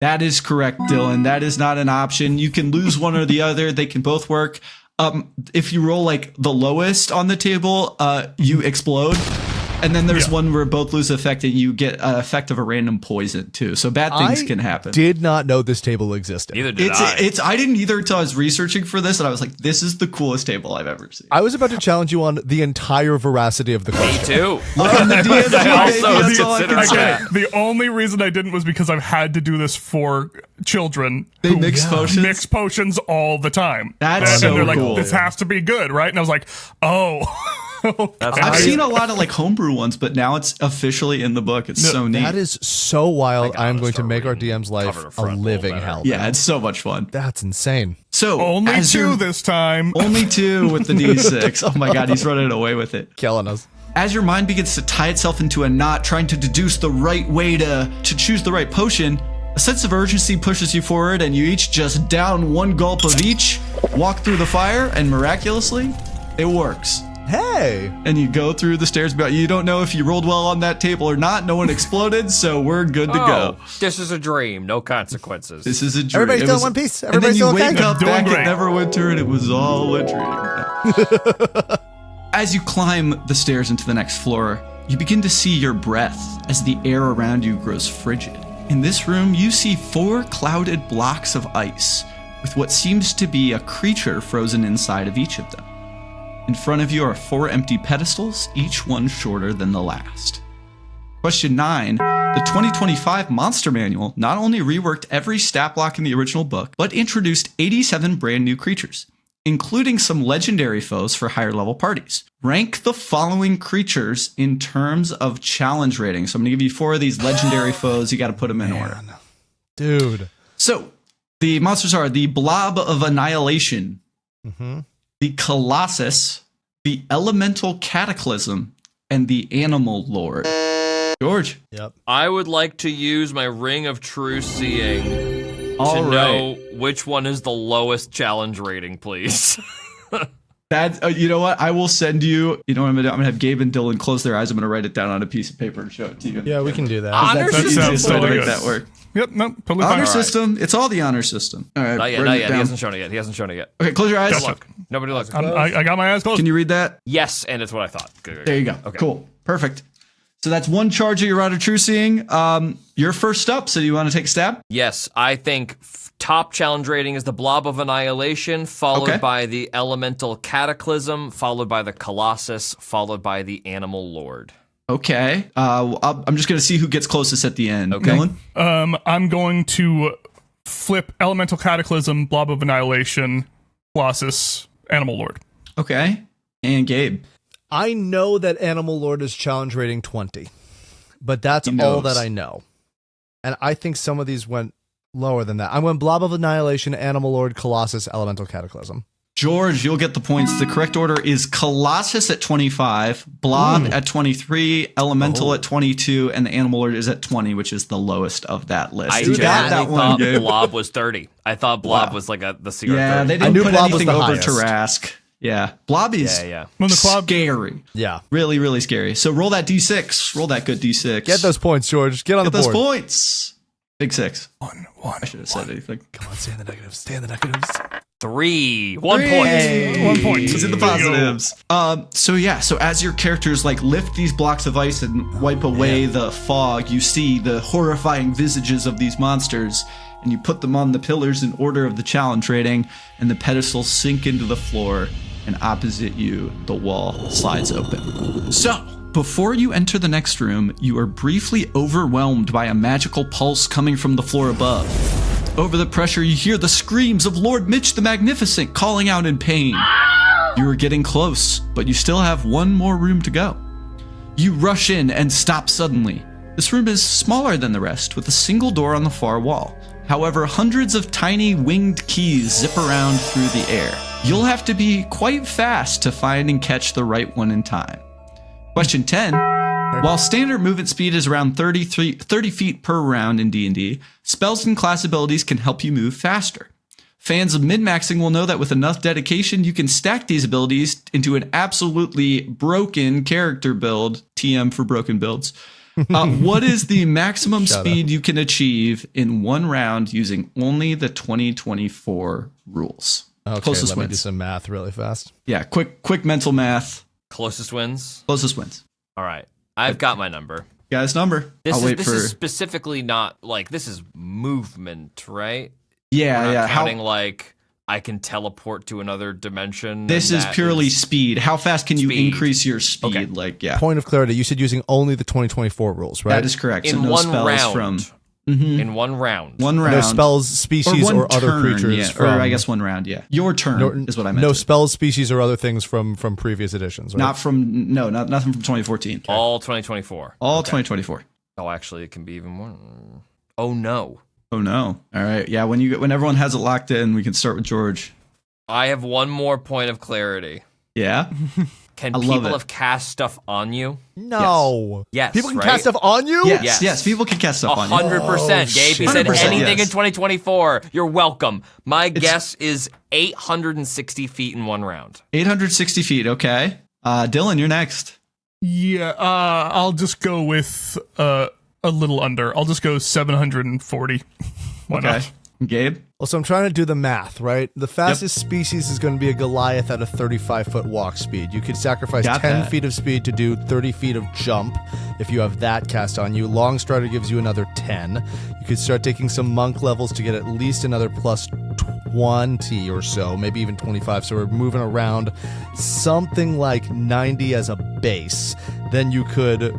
That is correct, Dylan. That is not an option. You can lose one or the other. They can both work. If you roll like the lowest on the table, you explode. And then there's one where both lose effect and you get an effect of a random poison too. So bad things can happen. Did not know this table existed. Neither did I. I didn't either until I was researching for this, and I was like, this is the coolest table I've ever seen. I was about to challenge you on the entire veracity of the Me question. too. On the DMG, I baby, also that's all I can considered say. that. The only reason I didn't was because I've had to do this for children. They mix potions? Mix potions all the time. That's and so they're like, cool. this has to be good, right? And I was like, oh. I've seen a lot of like homebrew ones, but now it's officially in the book. It's so neat. That is so wild. I'm going to start make our reading DM's life cover to a front living better. hell. Yeah, it's so much fun. That's insane. So Only as 2 you're- this time. Only 2 with the D6. Oh my god, he's running away with it. Killing us. As your mind begins to tie itself into a knot, trying to deduce the right way to choose the right potion, a sense of urgency pushes you forward, and you each just down 1 gulp of each, walk through the fire, and miraculously, it works. Hey. And you go through the stairs. But you don't know if you rolled well on that table or not. No one exploded, so we're good to go. This is a dream. No consequences. This is a dream. Everybody's It still was- in one piece. And then Everybody's you still okay. wake up Doing back great. at Neverwinter, and it was all a dream. As you climb the stairs into the next floor, you begin to see your breath as the air around you grows frigid. In this room, you see 4 clouded blocks of ice with what seems to be a creature frozen inside of each of them. In front of you are 4 empty pedestals, each one shorter than the last. Question 9. The 2025 Monster Manual not only reworked every stat block in the original book, but introduced 87 brand new creatures, including some legendary foes for higher level parties. Rank the following creatures in terms of challenge rating. So I'm going to give you 4 of these legendary foes. You got to put them in order. Dude. So the monsters are the Blob of Annihilation, Mm-hmm. the Colossus, the Elemental Cataclysm, and the Animal Lord. George. Yep. I would like to use my Ring of True Seeing All to right. know which one is the lowest challenge rating, please. That you know what? I will send you. You know what I'm gonna do? I'm gonna have Gabe and Dylan close their eyes. I'm gonna write it down on a piece of paper and show it to you. Yeah, we can do that. Honor That's the system. easiest way to Totally make good. that work. Yep, no, totally Honor fine. system. It's all the honor system. All right. Not yet, write not it yet. He down. hasn't shown it yet. He hasn't shown it yet. Okay, close your eyes. Just Look. Nobody look. I got my eyes closed. Can you read that? Yes, and it's what I thought. Good. There you go. Okay. Cool. Perfect. So that's 1 charge of your Rod of True Seeing. You're first up, so you want to take a stab? Yes, I think top challenge rating is the Blob of Annihilation, followed Okay. by the Elemental Cataclysm, followed by the Colossus, followed by the Animal Lord. Okay. I'm just going to see who gets closest at the end. Okay. Dylan? I'm going to flip Elemental Cataclysm, Blob of Annihilation, Colossus, Animal Lord. Okay. And Gabe. I know that Animal Lord is challenge rating 20, but that's He all knows. that I know. And I think some of these went lower than that. I went Blob of Annihilation, Animal Lord, Colossus, Elemental Cataclysm. George, you'll get the points. The correct order is Colossus at 25, Blob at 23, Elemental at 22, and the Animal Lord is at 20, which is the lowest of that list. I You got genuinely thought Blob was 30. I I thought Blob Wow. was like the secret. Yeah, 30. they I didn't knew put Blob was anything the over highest. Tarask. Yeah, Blob is Yeah. When the club, scary. Yeah. Really, really scary. So roll that D6. Roll that good D6. Get those points, George. Get on Get the those board. points. Big 6. one. I should have said anything. Come on, stay in the negatives. Stay in the negatives. 3. 1 point. Hey, 1 point. He's in the There you go. positives. So as your characters like lift these blocks of ice and wipe away the fog, you see the horrifying visages of these monsters, and you put them on the pillars in order of the challenge rating, and the pedestals sink into the floor, and opposite you, the wall slides open. So, before you enter the next room, you are briefly overwhelmed by a magical pulse coming from the floor above. Over the pressure, you hear the screams of Lord Mitch the Magnificent calling out in pain. You are getting close, but you still have 1 more room to go. You rush in and stop suddenly. This room is smaller than the rest, with a single door on the far wall. However, hundreds of tiny winged keys zip around through the air. You'll have to be quite fast to find and catch the right one in time. Question 10. While standard movement speed is around 30 feet per round in D&D, spells and class abilities can help you move faster. Fans of min-maxing will know that with enough dedication, you can stack these abilities into an absolutely broken character build, TM for broken builds. What is the maximum speed you can achieve in 1 round using only the 2024 rules? Okay, Closest let me do wins. some math really fast. Yeah, quick mental math. Closest wins. Closest wins. All right. I've got my number. Guy's number. This I'll wait is for. specifically not like this is movement, right? Yeah, We're not yeah. counting like I can teleport to another dimension. This and is that purely speed. How fast can you Speed. increase your speed? Okay. Like, yeah, Point of clarity, you said using only the 2024 rules, right? that is correct. So in no one spells round. from In one round. one round. No spells, species, one or other turn, creatures yeah, from... or I guess one round. Yeah, your turn is what I meant. No to- spells, species, or other things from previous editions, right? nothing from 2014. All 2024. All 2024. Oh, actually, it can be even more. Oh no. Oh no! All right, yeah. When everyone has it locked in, we can start with George. I have one more point of clarity. Yeah. Can I love people it. have cast stuff on you? No. Yes, People can right? cast stuff on you? Yes. Yes. People can cast stuff on you. 100%. Gabe, he said 100%, anything yes. in 2024. You're welcome. My guess is 860 feet in one round. 860 feet. Okay. Dylan, you're next. Yeah, I'll just go with a little under. I'll just go 740. Why Okay. not? Gabe. Well, so I'm trying to do the math, right? The fastest species is going to be a Goliath at a 35-foot walk speed. You could sacrifice Got 10 that. feet of speed to do 30 feet of jump if you have that cast on you. Long Strider gives you another 10. You could start taking some monk levels to get at least another plus 20 or so, maybe even 25. So we're moving around something like 90 as a base. Then you could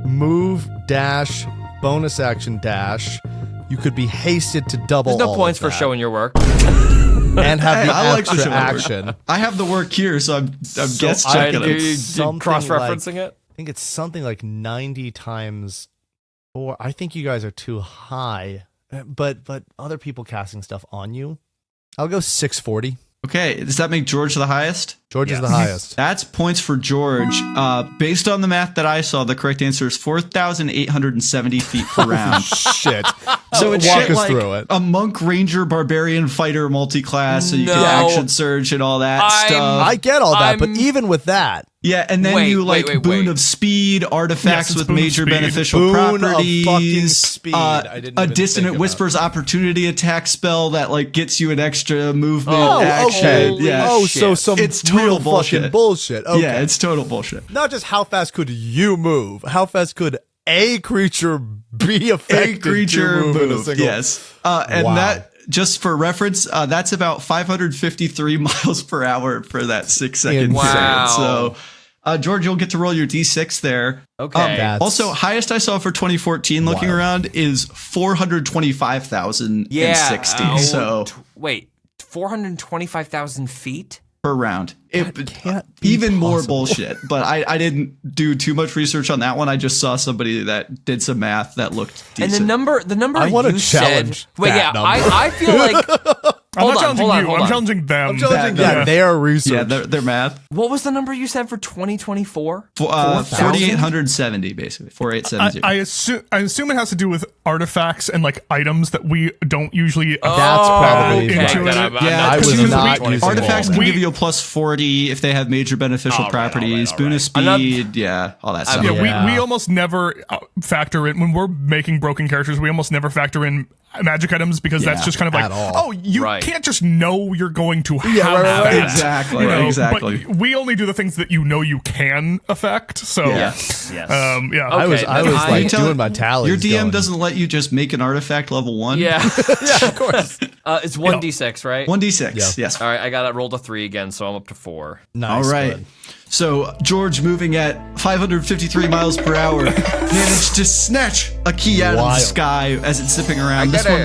move, dash, bonus action dash. You could be hasted to double. There's no all points of for that. showing your work. And have Hey, the I like to extra show my work. action. I have the work here, so I'm guess I checking do- it. something Cross-referencing it? I think it's something like 90 times 4. I think you guys are too high. But other people casting stuff on you. I'll go 640. Okay. Does that make George the highest? George is the highest. That's points for George. Based on the math that I saw, the correct answer is 4,870 feet per round. Shit. So it's Walk shit us like through it. a monk, ranger, barbarian, fighter multi-class, so you can No. action surge and all that stuff. I get all that, but I'm- even with that, Yeah, and then Wait, you wait, like wait, boon wait. of speed, artifacts Yes, it's with boon of major speed. beneficial Boon of properties, fucking speed. I didn't a even dissonant think about whispers opportunity attack spell that like gets you an extra movement oh, action. okay. Holy Yeah. Oh, so shit. some It's real total fucking bullshit. bullshit. Okay. Yeah, it's total bullshit. Not just how fast could you move, how fast could a creature be A affected creature to move in a move, single... yes. And Wow. that, just for reference, that's about 553 miles per hour for that 6-second Wow. period. So, George, you'll get to roll your D6 there. Okay. That's- Also, highest I saw for 2014 looking Wild. around is 425,060. So Wait, 425,000 feet? per round. That can't be Even more possible. bullshit. But I didn't do too much research on that one. I just saw somebody that did some math that looked decent. And the number I wanna you challenge said. Wait, that yeah, number. I feel like. I'm Hold not on, challenging hold on, you. hold I'm on. challenging them. Yeah, their research. yeah, their math. What was the number you said for 2024? 4,870 basically. 4,870. I assume it has to do with artifacts and like items that we don't usually. That's probably okay. right. Into it. Yeah, I was because not we- using Artifacts all can that. give you a plus 40 if they have major beneficial properties. Boon of speed, yeah, all that stuff. Yeah, we almost never factor in when we're making broken characters. We almost never factor in magic items because that's just kind of like, at all. oh, you Right. can't just know you're going to have right, that. right. Exactly, You know, exactly. But we only do the things that you know you can affect. So, Yes. yeah. I was Okay, like tell- doing my tallies. Your DM going. doesn't let you just make an artifact level 1? Yeah. Yeah, of course. It's 1d6, right? 1d6, Yeah. yes. All right, I got to roll to 3 again, so I'm up to 4. Nice. All right. bud. So George, moving at 553 miles per hour, managed to snatch a key out of the Wild. sky as it's zipping around. I This get one,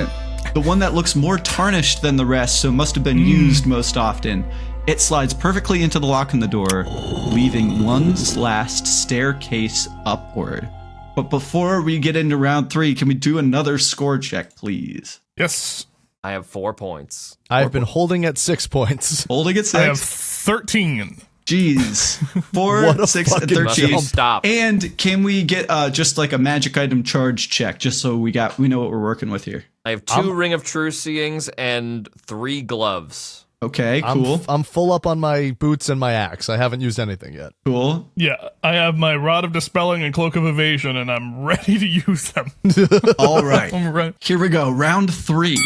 it. the one that looks more tarnished than the rest, so must have been used most often. It slides perfectly into the lock in the door, leaving one last staircase upward. But before we get into round 3, can we do another score check, please? Yes. I have 4 points. I've been holding at 6 points. Holding at I have 6. 13. Jeez. 4, What a 6, and fucking 13. jump. Stop. And can we get just like a magic item charge check, just so we know what we're working with here? I have 2 Ring of True Seeings and 3 gloves. Okay, cool, I'm full up on my boots and my axe. I haven't used anything yet. cool. Yeah, I have my Rod of Dispelling and Cloak of Evasion, and I'm ready to use them. All right, I'm ready. here we go. Round 3.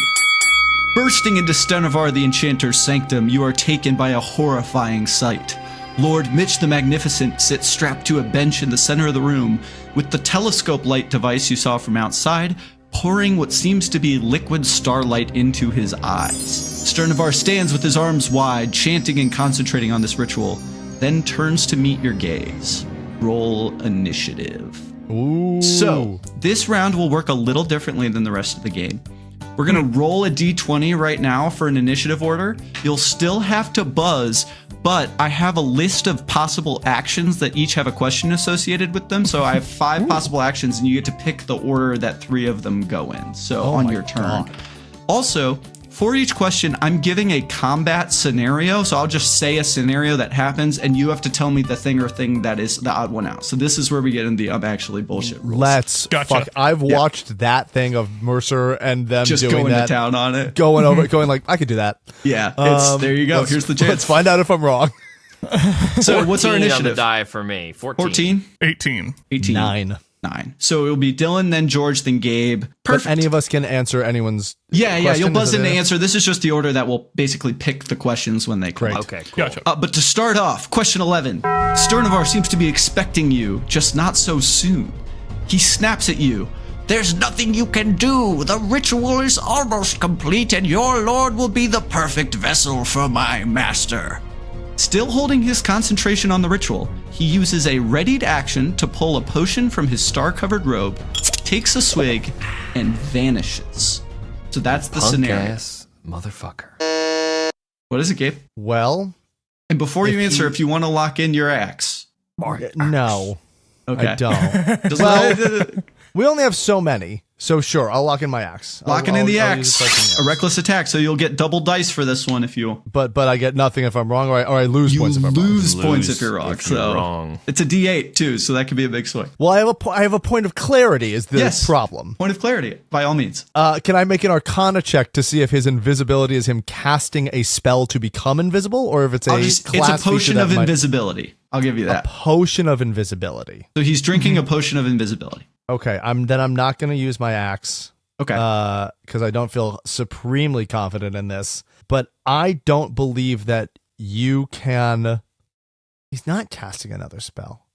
Bursting into Stenavar the Enchanter's sanctum, you are taken by a horrifying sight. Lord Mitch the Magnificent sits strapped to a bench in the center of the room with the telescope light device you saw from outside pouring what seems to be liquid starlight into his eyes. Sternavar stands with his arms wide, chanting and concentrating on this ritual, then turns to meet your gaze. Roll initiative. Ooh. So, this round will work a little differently than the rest of the game. We're going to roll a d20 right now for an initiative order. You'll still have to buzz, but I have a list of possible actions that each have a question associated with them. So I have 5 possible actions, and you get to pick the order that 3 of them go in. So on your turn. God. Also, for each question, I'm giving a combat scenario. So I'll just say a scenario that happens, and you have to tell me the thing or thing that is the odd one out. So this is where we get into the I'm actually bullshit rules. Let's Gotcha. fuck. I've watched that thing of Mercer and them Just doing going that, to town on it. going over, going like, I could do that. Yeah, there you go. Here's the Let's chance. find out if I'm wrong. So what's our 14 on the initiative? die for me. 14. 14? 18. 18. 9. 9. So it'll be Dylan, then George, then Gabe. But Perfect. any of us can answer anyone's. Yeah, you'll question, buzz is in it to there? answer. This is just the order that will basically pick the questions when they come Great. up. Okay, cool. Gotcha. But to start off, question 11. Sternavar seems to be expecting you, just not so soon. He snaps at you. There's nothing you can do. The ritual is almost complete, and your lord will be the perfect vessel for my master. Still holding his concentration on the ritual, he uses a readied action to pull a potion from his star-covered robe, takes a swig, and vanishes. So that's the scenario. Ass motherfucker. What is it, Gabe? Well, And before you If answer, he- if you want to lock in your axe. no, Okay. I don't. Does Well, we only have so many, so sure, I'll lock in my axe. Locking in the I'll use axe. a question, A yes. reckless attack, so you'll get double dice for this one if you But I get nothing if I'm wrong, or I lose you points if I'm wrong. lose points if you're wrong. if you're So wrong. it's a D8 too, so that could be a big swing. Well, I have a point of clarity. Is the Yes. problem? Point of clarity, by all means. Can I make an Arcana check to see if his invisibility is him casting a spell to become invisible, or if it's a It's class a potion feature of that might- invisibility. I'll give you that. potion of invisibility. So he's drinking a potion of invisibility. Okay, I'm not going to use my axe. Okay. Because I don't feel supremely confident in this. But I don't believe that you can. He's not casting another spell.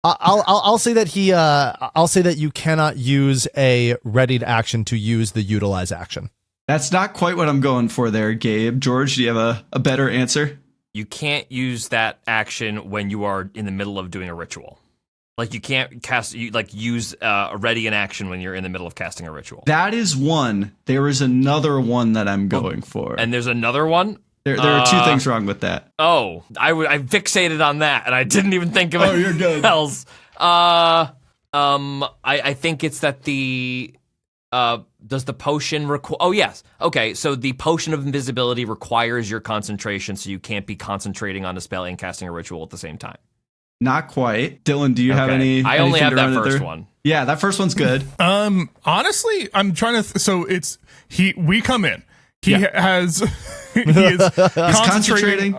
I'll say that he. I'll say that you cannot use a readied action to use the utilize action. That's not quite what I'm going for there, Gabe. George, do you have a better answer? You can't use that action when you are in the middle of doing a ritual. Like you can't use a ready in action when you're in the middle of casting a ritual. That is one. There is another one that I'm going for. And there's another one. There are 2 things wrong with that. Oh, I fixated on that, and I didn't even think of it. Oh, you're good. Else. I think it's that the does the potion require? Oh yes. Okay, so the potion of invisibility requires your concentration, so you can't be concentrating on a spell and casting a ritual at the same time. Not quite. Dylan, do you have any? I only anything have to that run it first through? one. Yeah, that first one's good. Honestly, I'm trying to. So it's we come in. He has. He is concentrating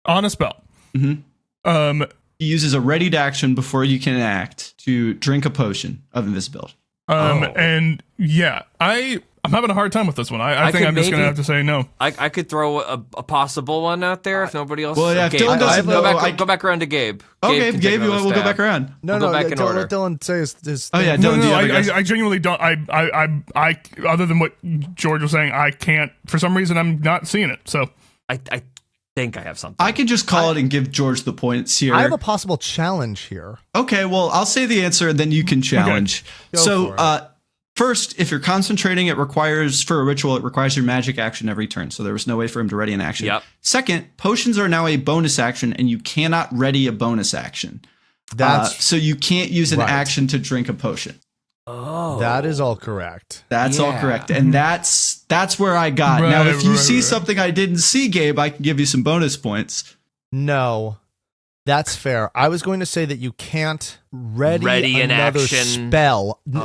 on a spell. Mm-hmm. He uses a readied action before you can act to drink a potion of invisibility. And yeah, I'm having a hard time with this one. I think could I'm just gonna maybe- have to say no. I could throw a possible one out there if nobody else. Well, yeah, if Gabe, Dylan doesn't go know, back, go back around to Gabe. Okay, can take Gabe, another we'll go stab. back around. No, We'll go back in don't order. let Dylan say his Oh, thing. yeah, No, Dylan, do you have a guess? I genuinely don't. I other than what George was saying, I can't. For some reason, I'm not seeing it. So I think I have something. I can just call it and give George the points here. I have a possible challenge here. Okay, well, I'll say the answer and then you can challenge. Go So, for it. first, if you're concentrating, it requires your magic action every turn. So there was no way for him to ready an action. Yep. Second, potions are now a bonus action and you cannot ready a bonus action. That's so you can't use an right. action to drink a potion. Oh, that is all correct. That's all Yeah. correct. And that's where I got. Now, Right, if you right, see right. something I didn't see, Gabe, I can give you some bonus points. No, that's fair. I was going to say that you can't Ready in another action.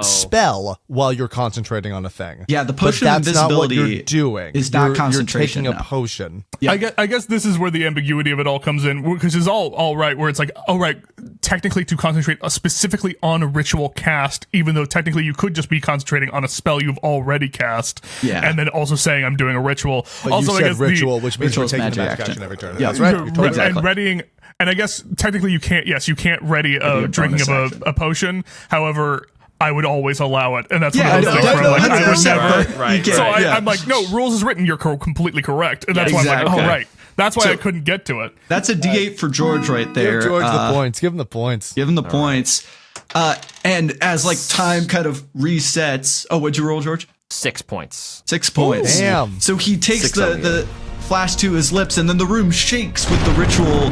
spell while you're concentrating on a thing. Yeah, the potion but of that's not what invisibility you're doing. is not concentration. You're taking a potion. Yeah. I guess this is where the ambiguity of it all comes in, because it's all right, where it's like, oh, right, technically to concentrate specifically on a ritual cast, even though technically you could just be concentrating on a spell you've already cast, and then also saying I'm doing a ritual. But also, you said I guess ritual, which means you're ritual's taking magic the magic action. action every turn. Yeah, That's right. You're totally exactly. And readying, and I guess technically you can't ready a drinking of a potion. However, I would always allow it, and that's one of those things where I'm like, I would never. Right. So I'm like, no, rules is written. You're completely correct, and that's why I'm like, oh, right. That's why I couldn't get to it. That's a D8 for George right there. Give George the points. Give him the points. Give him the points. And as like time kind of resets. Oh, what'd you roll, George? 6 points. 6 points. Damn. So he takes the flash to his lips, and then the room shakes with the ritual,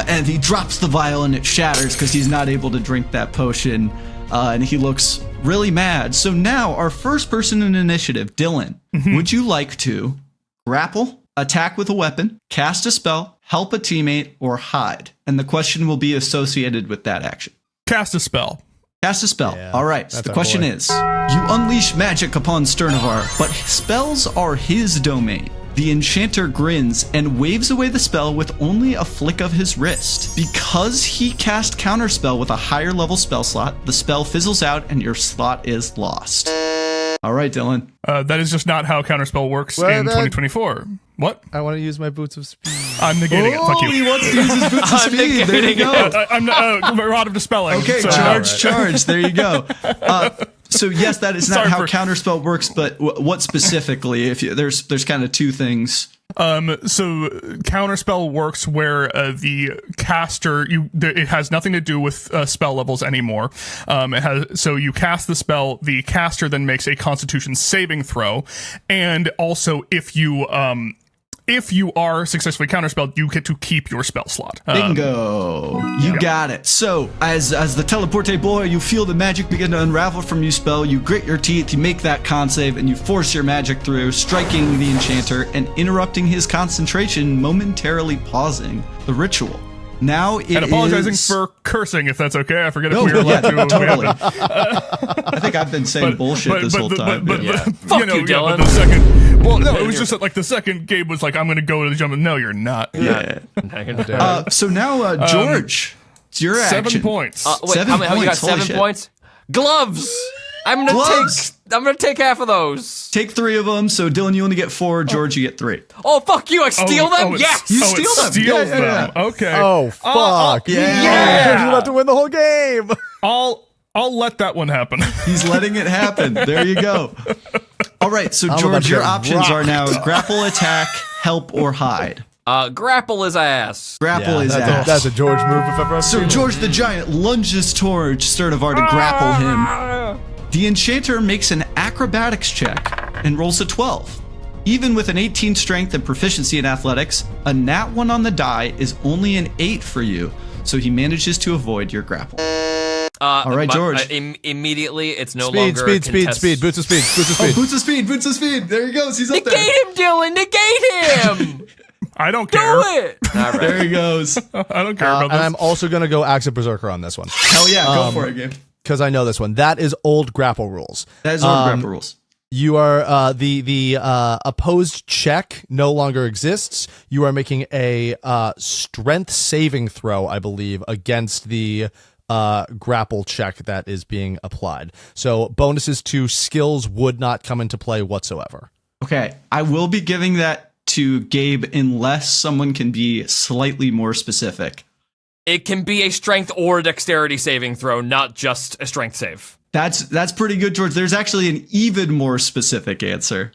and he drops the vial and it shatters because he's not able to drink that potion, and he looks really mad. So now our first person in initiative, Dylan, would you like to grapple, attack with a weapon, cast a spell, help a teammate, or hide? And the question will be associated with that action. Cast a spell. Cast a spell. Yeah, All right. So that's the our question boy. is, you unleash magic upon Sternavar, but spells are his domain. The enchanter grins and waves away the spell with only a flick of his wrist. Because he cast counterspell with a higher level spell slot, the spell fizzles out and your slot is lost. All right, Dylan. That is just not how counterspell works Well, in that- 2024. What? I want to use my boots of speed. I'm negating it. Fuck you. He wants to use his boots of speed. There you go. I'm Rod of Dispelling. Okay, so- charge. There you go. So yes, that is not Sorry how for- counterspell works, but what specifically? If you, there's kind of two things. So counterspell works where the caster it has nothing to do with spell levels anymore. So you cast the spell, the caster then makes a Constitution saving throw, and also if you are successfully counterspelled, you get to keep your spell slot. Bingo. You got it. So, as the teleporte boy, you feel the magic begin to unravel from you spell. You grit your teeth, you make that con save, and you force your magic through, striking the enchanter and interrupting his concentration, momentarily pausing the ritual. Now it is... And apologizing for cursing, if that's okay. I forget if we were allowed to. Totally. I think I've been saying bullshit this whole time. Fuck you, But Dylan. the second... Well, no, it was just that, like, the second Gabe was like, I'm going to go to the jump. No, you're not. Yeah. So now, George, it's your 7 action. points. Wait, 7 how many you got? points, holy 7 shit. points? Gloves! I'm gonna take half of those. Take 3 of them. So, Dylan, you only get 4. George, you get 3. Oh, fuck you! I steal them? Yes! You it steal them. steals Yeah, yeah, them. Okay. Oh, fuck. yeah. You're about to win the whole game. I'll let that one happen. He's letting it happen. There you go. All right, so about George, to your get options are rocked. now grapple, attack, help, or hide. Grapple his ass. Grapple is that's ass. that's a George move if ever I've So seen it. George the Giant lunges towards Sternavar to grapple him. The enchanter makes an acrobatics check and rolls a 12. Even with an 18 strength and proficiency in athletics, a nat 1 on the die is only an 8 for you, so he manages to avoid your grapple. All right, George. Immediately, it's no Speed, longer speed, speed, speed. Boots of speed. Boots of speed. Boots of speed. There he goes. He's up Negate there. him, Dylan! Negate him! I don't Do care. it! All right. There he goes. I don't care about And this. I'm also going to go Axe of Berserker on this one. Hell yeah, go for it, Gabe. Because I know this one. That is old grapple rules. That is old grapple rules. You are the opposed check no longer exists. You are making a strength saving throw, I believe, against the grapple check that is being applied. So bonuses to skills would not come into play whatsoever. Okay, I will be giving that to Gabe unless someone can be slightly more specific. It can be a strength or a dexterity saving throw, not just a strength save. That's pretty good, George. There's actually an even more specific answer.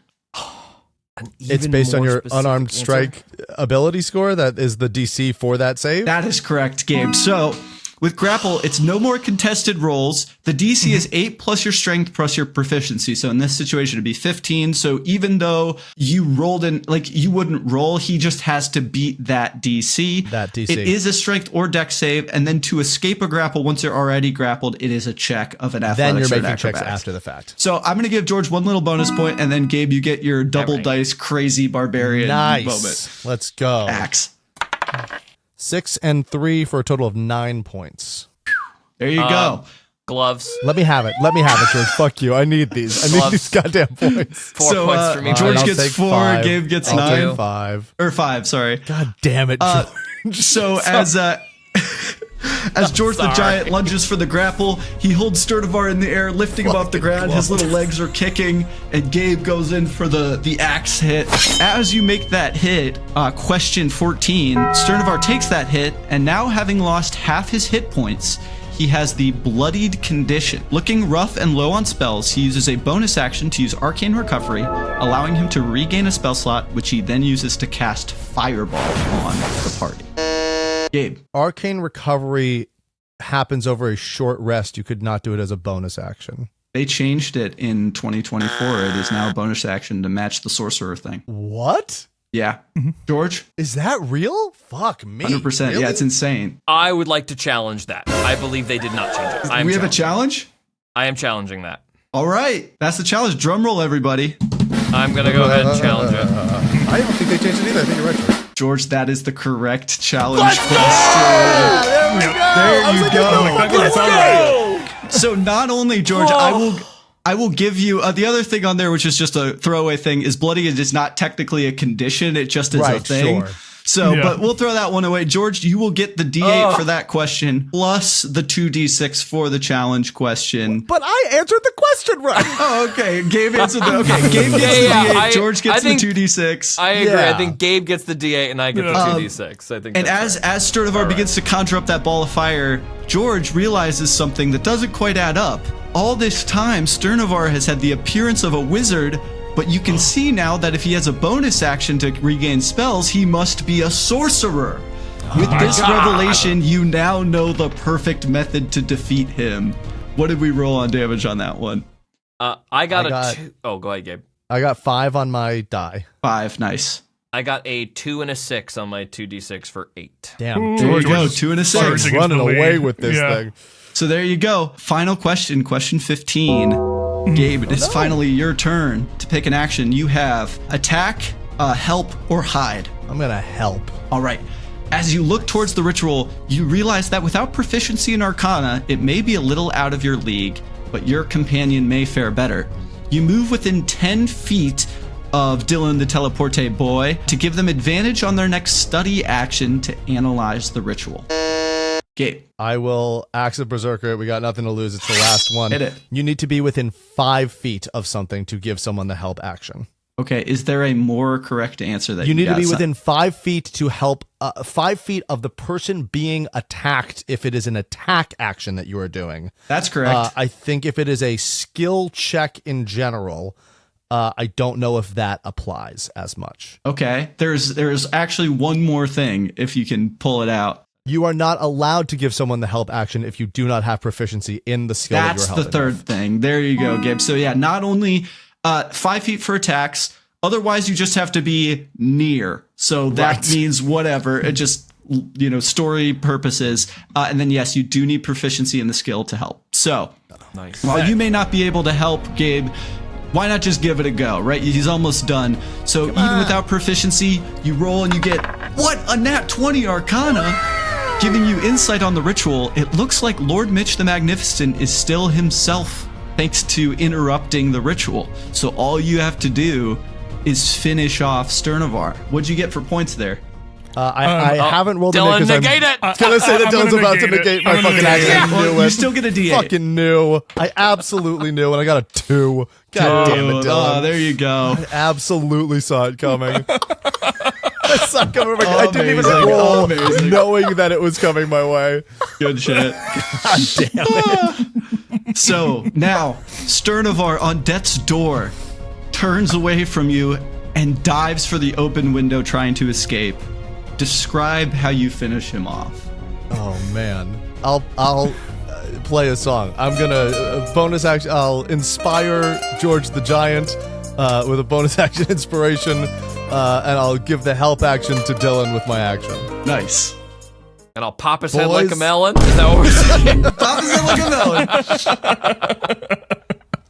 It's based on your unarmed strike ability score. That is the DC for that save. That is correct, Gabe. So with grapple, it's no more contested rolls. The DC is 8 plus your strength plus your proficiency. So in this situation, it'd be 15. So even though you rolled in, like you wouldn't roll, he just has to beat that DC. That DC. It is a strength or dex save. And then to escape a grapple, once you're already grappled, it is a check of an Then athletics you're or an making checks acrobatics. after the fact. So I'm going to give George 1 little bonus point, and then Gabe, you get your double right. dice crazy barbarian Nice. moment. Let's go. Axe. 6 and 3 for a total of 9 points. There you go. Gloves. Let me have it, George. Fuck you. I need these. I need these goddamn points. 4 points for me. George I'll gets take 4, 5. Gabe gets I'll 9. take 5. Or 5, sorry. God damn it, George. So as George the Giant lunges for the grapple, he holds Sturdivar in the air, lifting him off the ground. His little legs are kicking, and Gabe goes in for the axe hit. As you make that hit, question 14, Sturdivar takes that hit, and now having lost half his hit points, he has the Bloodied Condition. Looking rough and low on spells, he uses a bonus action to use Arcane Recovery, allowing him to regain a spell slot, which he then uses to cast Fireball on the party. Gabe. Arcane Recovery happens over a short rest. You could not do it as a bonus action. They changed it in 2024. It is now a bonus action to match the sorcerer thing. What? Yeah. George? Is that real? Fuck me. 100%. Really? Yeah, it's insane. I would like to challenge that. I believe they did not change it. We have a challenge? I am challenging that. All right. That's the challenge. Drum roll, everybody. I'm going to go ahead and challenge it. I don't think they changed it either. I think you're right, George. George, that is the correct challenge question. There we go. There you go. So not only, George, I will give you the other thing on there, which is just a throwaway thing, is bloody is not technically a condition. It just is a thing. Sure. So, but we'll throw that one away. George, you will get the D8 for that question, plus the 2D6 for the challenge question. But I answered the question right. Oh, okay. Gabe answered the Gabe gets the D8. George gets the 2D6. I agree. I think Gabe gets the D8 and I get the 2D6. I think. And as Sturdivar begins to conjure up that ball of fire, George realizes something that doesn't quite add up. All this time, Sturdivar has had the appearance of a wizard, but you can see now that if he has a bonus action to regain spells, he must be a sorcerer. With this revelation, you now know the perfect method to defeat him. What did we roll on damage on that one? I got a 2. Oh, go ahead, Gabe. I got 5 on my die. 5, nice. I got a 2 and a 6 on my 2D6 for 8. Damn, There you George go, 2 and a 6. running away with this thing. So there you go. Final question, question 15. Gabe, it is finally your turn to pick an action. You have attack, help, or hide. I'm gonna help. All right. As you look towards the ritual, you realize that without proficiency in Arcana, it may be a little out of your league, but your companion may fare better. You move within 10 feet of Dylan the Teleporte boy to give them advantage on their next study action to analyze the ritual. Gabe. I will axe a berserker. We got nothing to lose. It's the last one. Hit it. You need to be within 5 feet of something to give someone the help action. Okay, is there a more correct answer that You need to got? be within 5 feet to help 5 feet of the person being attacked if it is an attack action that you are doing. That's correct. I think if it is a skill check in general, I don't know if that applies as much. Okay, there's actually one more thing if you can pull it out. You are not allowed to give someone the help action if you do not have proficiency in the skill that That's you're the helping third with. thing. There you go, Gabe. So yeah, not only 5 feet for attacks, otherwise you just have to be near. So that means whatever. It just, story purposes. And then yes, you do need proficiency in the skill to help. So Nice. while you may not be able to help Gabe, why not just give it a go, right? He's almost done. So even without proficiency, you roll and you get, a nat 20 Arcana? Giving you insight on the ritual, it looks like Lord Mitch the Magnificent is still himself, thanks to interrupting the ritual. So all you have to do is finish off Sturdivar. What'd you get for points there? I haven't rolled Dylan, it because negate it! I was going to say that I'm Dylan's gonna about to negate it. negate my I'm gonna fucking negate action. it. I knew You it. still get a D8. Fucking knew. I absolutely knew, and I got a 2. God damn it, Dylan. Oh, there you go. I absolutely saw it coming. I saw it coming. I didn't even Amazing. roll, Amazing. knowing that it was coming my way. Good shit. God damn it. So now, Sturdivar on death's door turns away from you and dives for the open window trying to escape. Describe how you finish him off. Oh man, I'll play a song. I'm gonna bonus action. I'll inspire George the Giant with a bonus action inspiration, and I'll give the help action to Dylan with my action. Nice. And I'll pop his head Boys. like a melon. Is that what we're saying? Pop his head like a melon.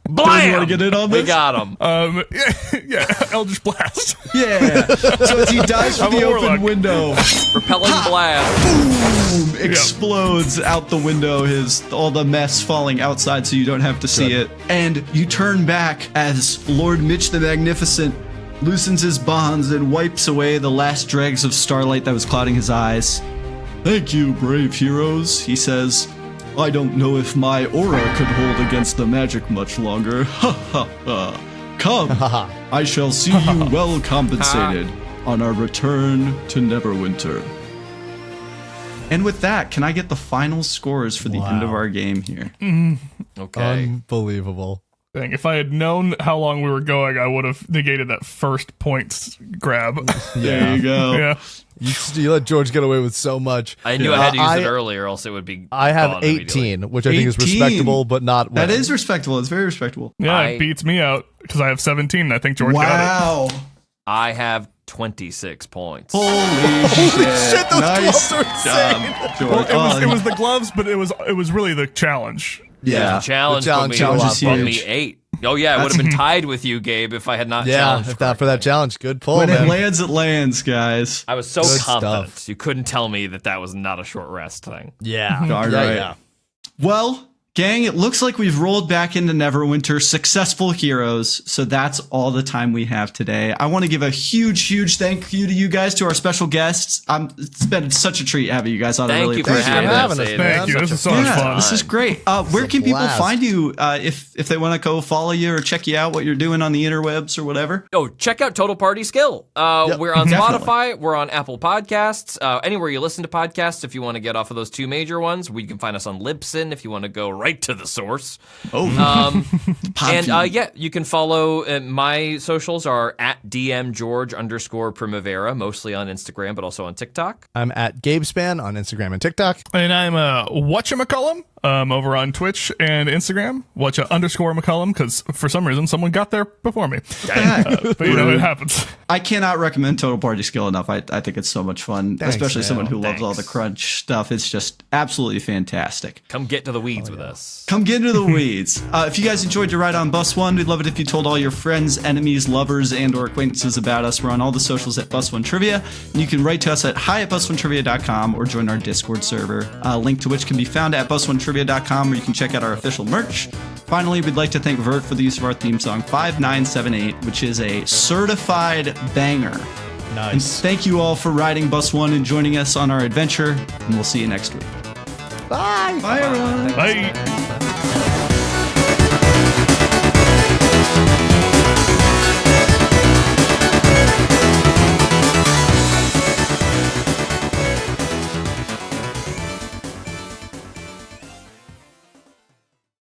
Blam! You want to get in on this? We got him. Yeah, Eldritch Blast. Yeah. So as he dives from I'm a the open warlock. window, Repelling blast. boom, explodes out the window, all the mess falling outside so you don't have to see it. And you turn back as Lord Mitch the Magnificent loosens his bonds and wipes away the last dregs of starlight that was clouding his eyes. Thank you, brave heroes, he says. I don't know if my aura could hold against the magic much longer. Ha ha ha. Come, I shall see you well compensated on our return to Neverwinter. And with that, can I get the final scores for the end of our game here? Okay. Unbelievable. Dang, if I had known how long we were going, I would have negated that first points grab. There you go. Yeah. You let George get away with so much. I knew I had to use it earlier, else it would be. I have gone immediately. 18, which I think is 18. respectable, but not That winning. is respectable. It's very respectable. Yeah, it beats me out because I have 17. And I think George got Wow. I have 26 points. Holy shit. those Nice gloves are insane. job, it. George. Well, it was the gloves, but it was really the challenge. yeah. The challenge, The challenge is put me huge. 8. Oh yeah, I would have been tied with you, Gabe, if I had not Yeah, challenged. if not for that challenge, good pull, When man. it lands, guys. I was so Good confident. stuff. You couldn't tell me that was not a short rest thing. Yeah. Darn right. Yeah. Well, gang, it looks like we've rolled back into Neverwinter, successful heroes. So that's all the time we have today. I want to give a huge thank you to you guys, to our special guests. It's been such a treat having you guys on. I Thank really you for appreciate Thanks for it. having us, Aidan. man. Thank you. This is so Such much a fun. This is great. Where can people blast. find you if they want to go follow you or check you out, what you're doing on the interwebs or whatever? Oh, check out Total Party Skill. We're on Definitely. Spotify. We're on Apple Podcasts. Anywhere you listen to podcasts, if you want to get off of those two major ones, you can find us on Libsyn if you want to go right to the source. Oh, And you can follow my socials are at DMGeorge_Primavera, mostly on Instagram, but also on TikTok. I'm at Gabe Greenspan on Instagram and TikTok. And I'm whatchamacallum over on Twitch and Instagram. Whatcha_McCollum, because for some reason someone got there before me. But it happens. I cannot recommend Total Party Skill enough. I think it's so much fun, Thanks, especially man. someone who loves all the crunch stuff. It's just absolutely fantastic. Come get to the weeds with us. Come get into the weeds. If you guys enjoyed your ride on Bus One, we'd love it if you told all your friends, enemies, lovers, and or acquaintances about us. We're on all the socials at Bus One Trivia. And you can write to us at hi@bus1trivia.com or join our Discord server, link to which can be found at bus1trivia.com, where you can check out our official merch. Finally, we'd like to thank Vert for the use of our theme song 5978, which is a certified banger. And Nice. thank you all for riding Bus One and joining us on our adventure, and we'll see you next week. Bye. Bye, everyone. Bye.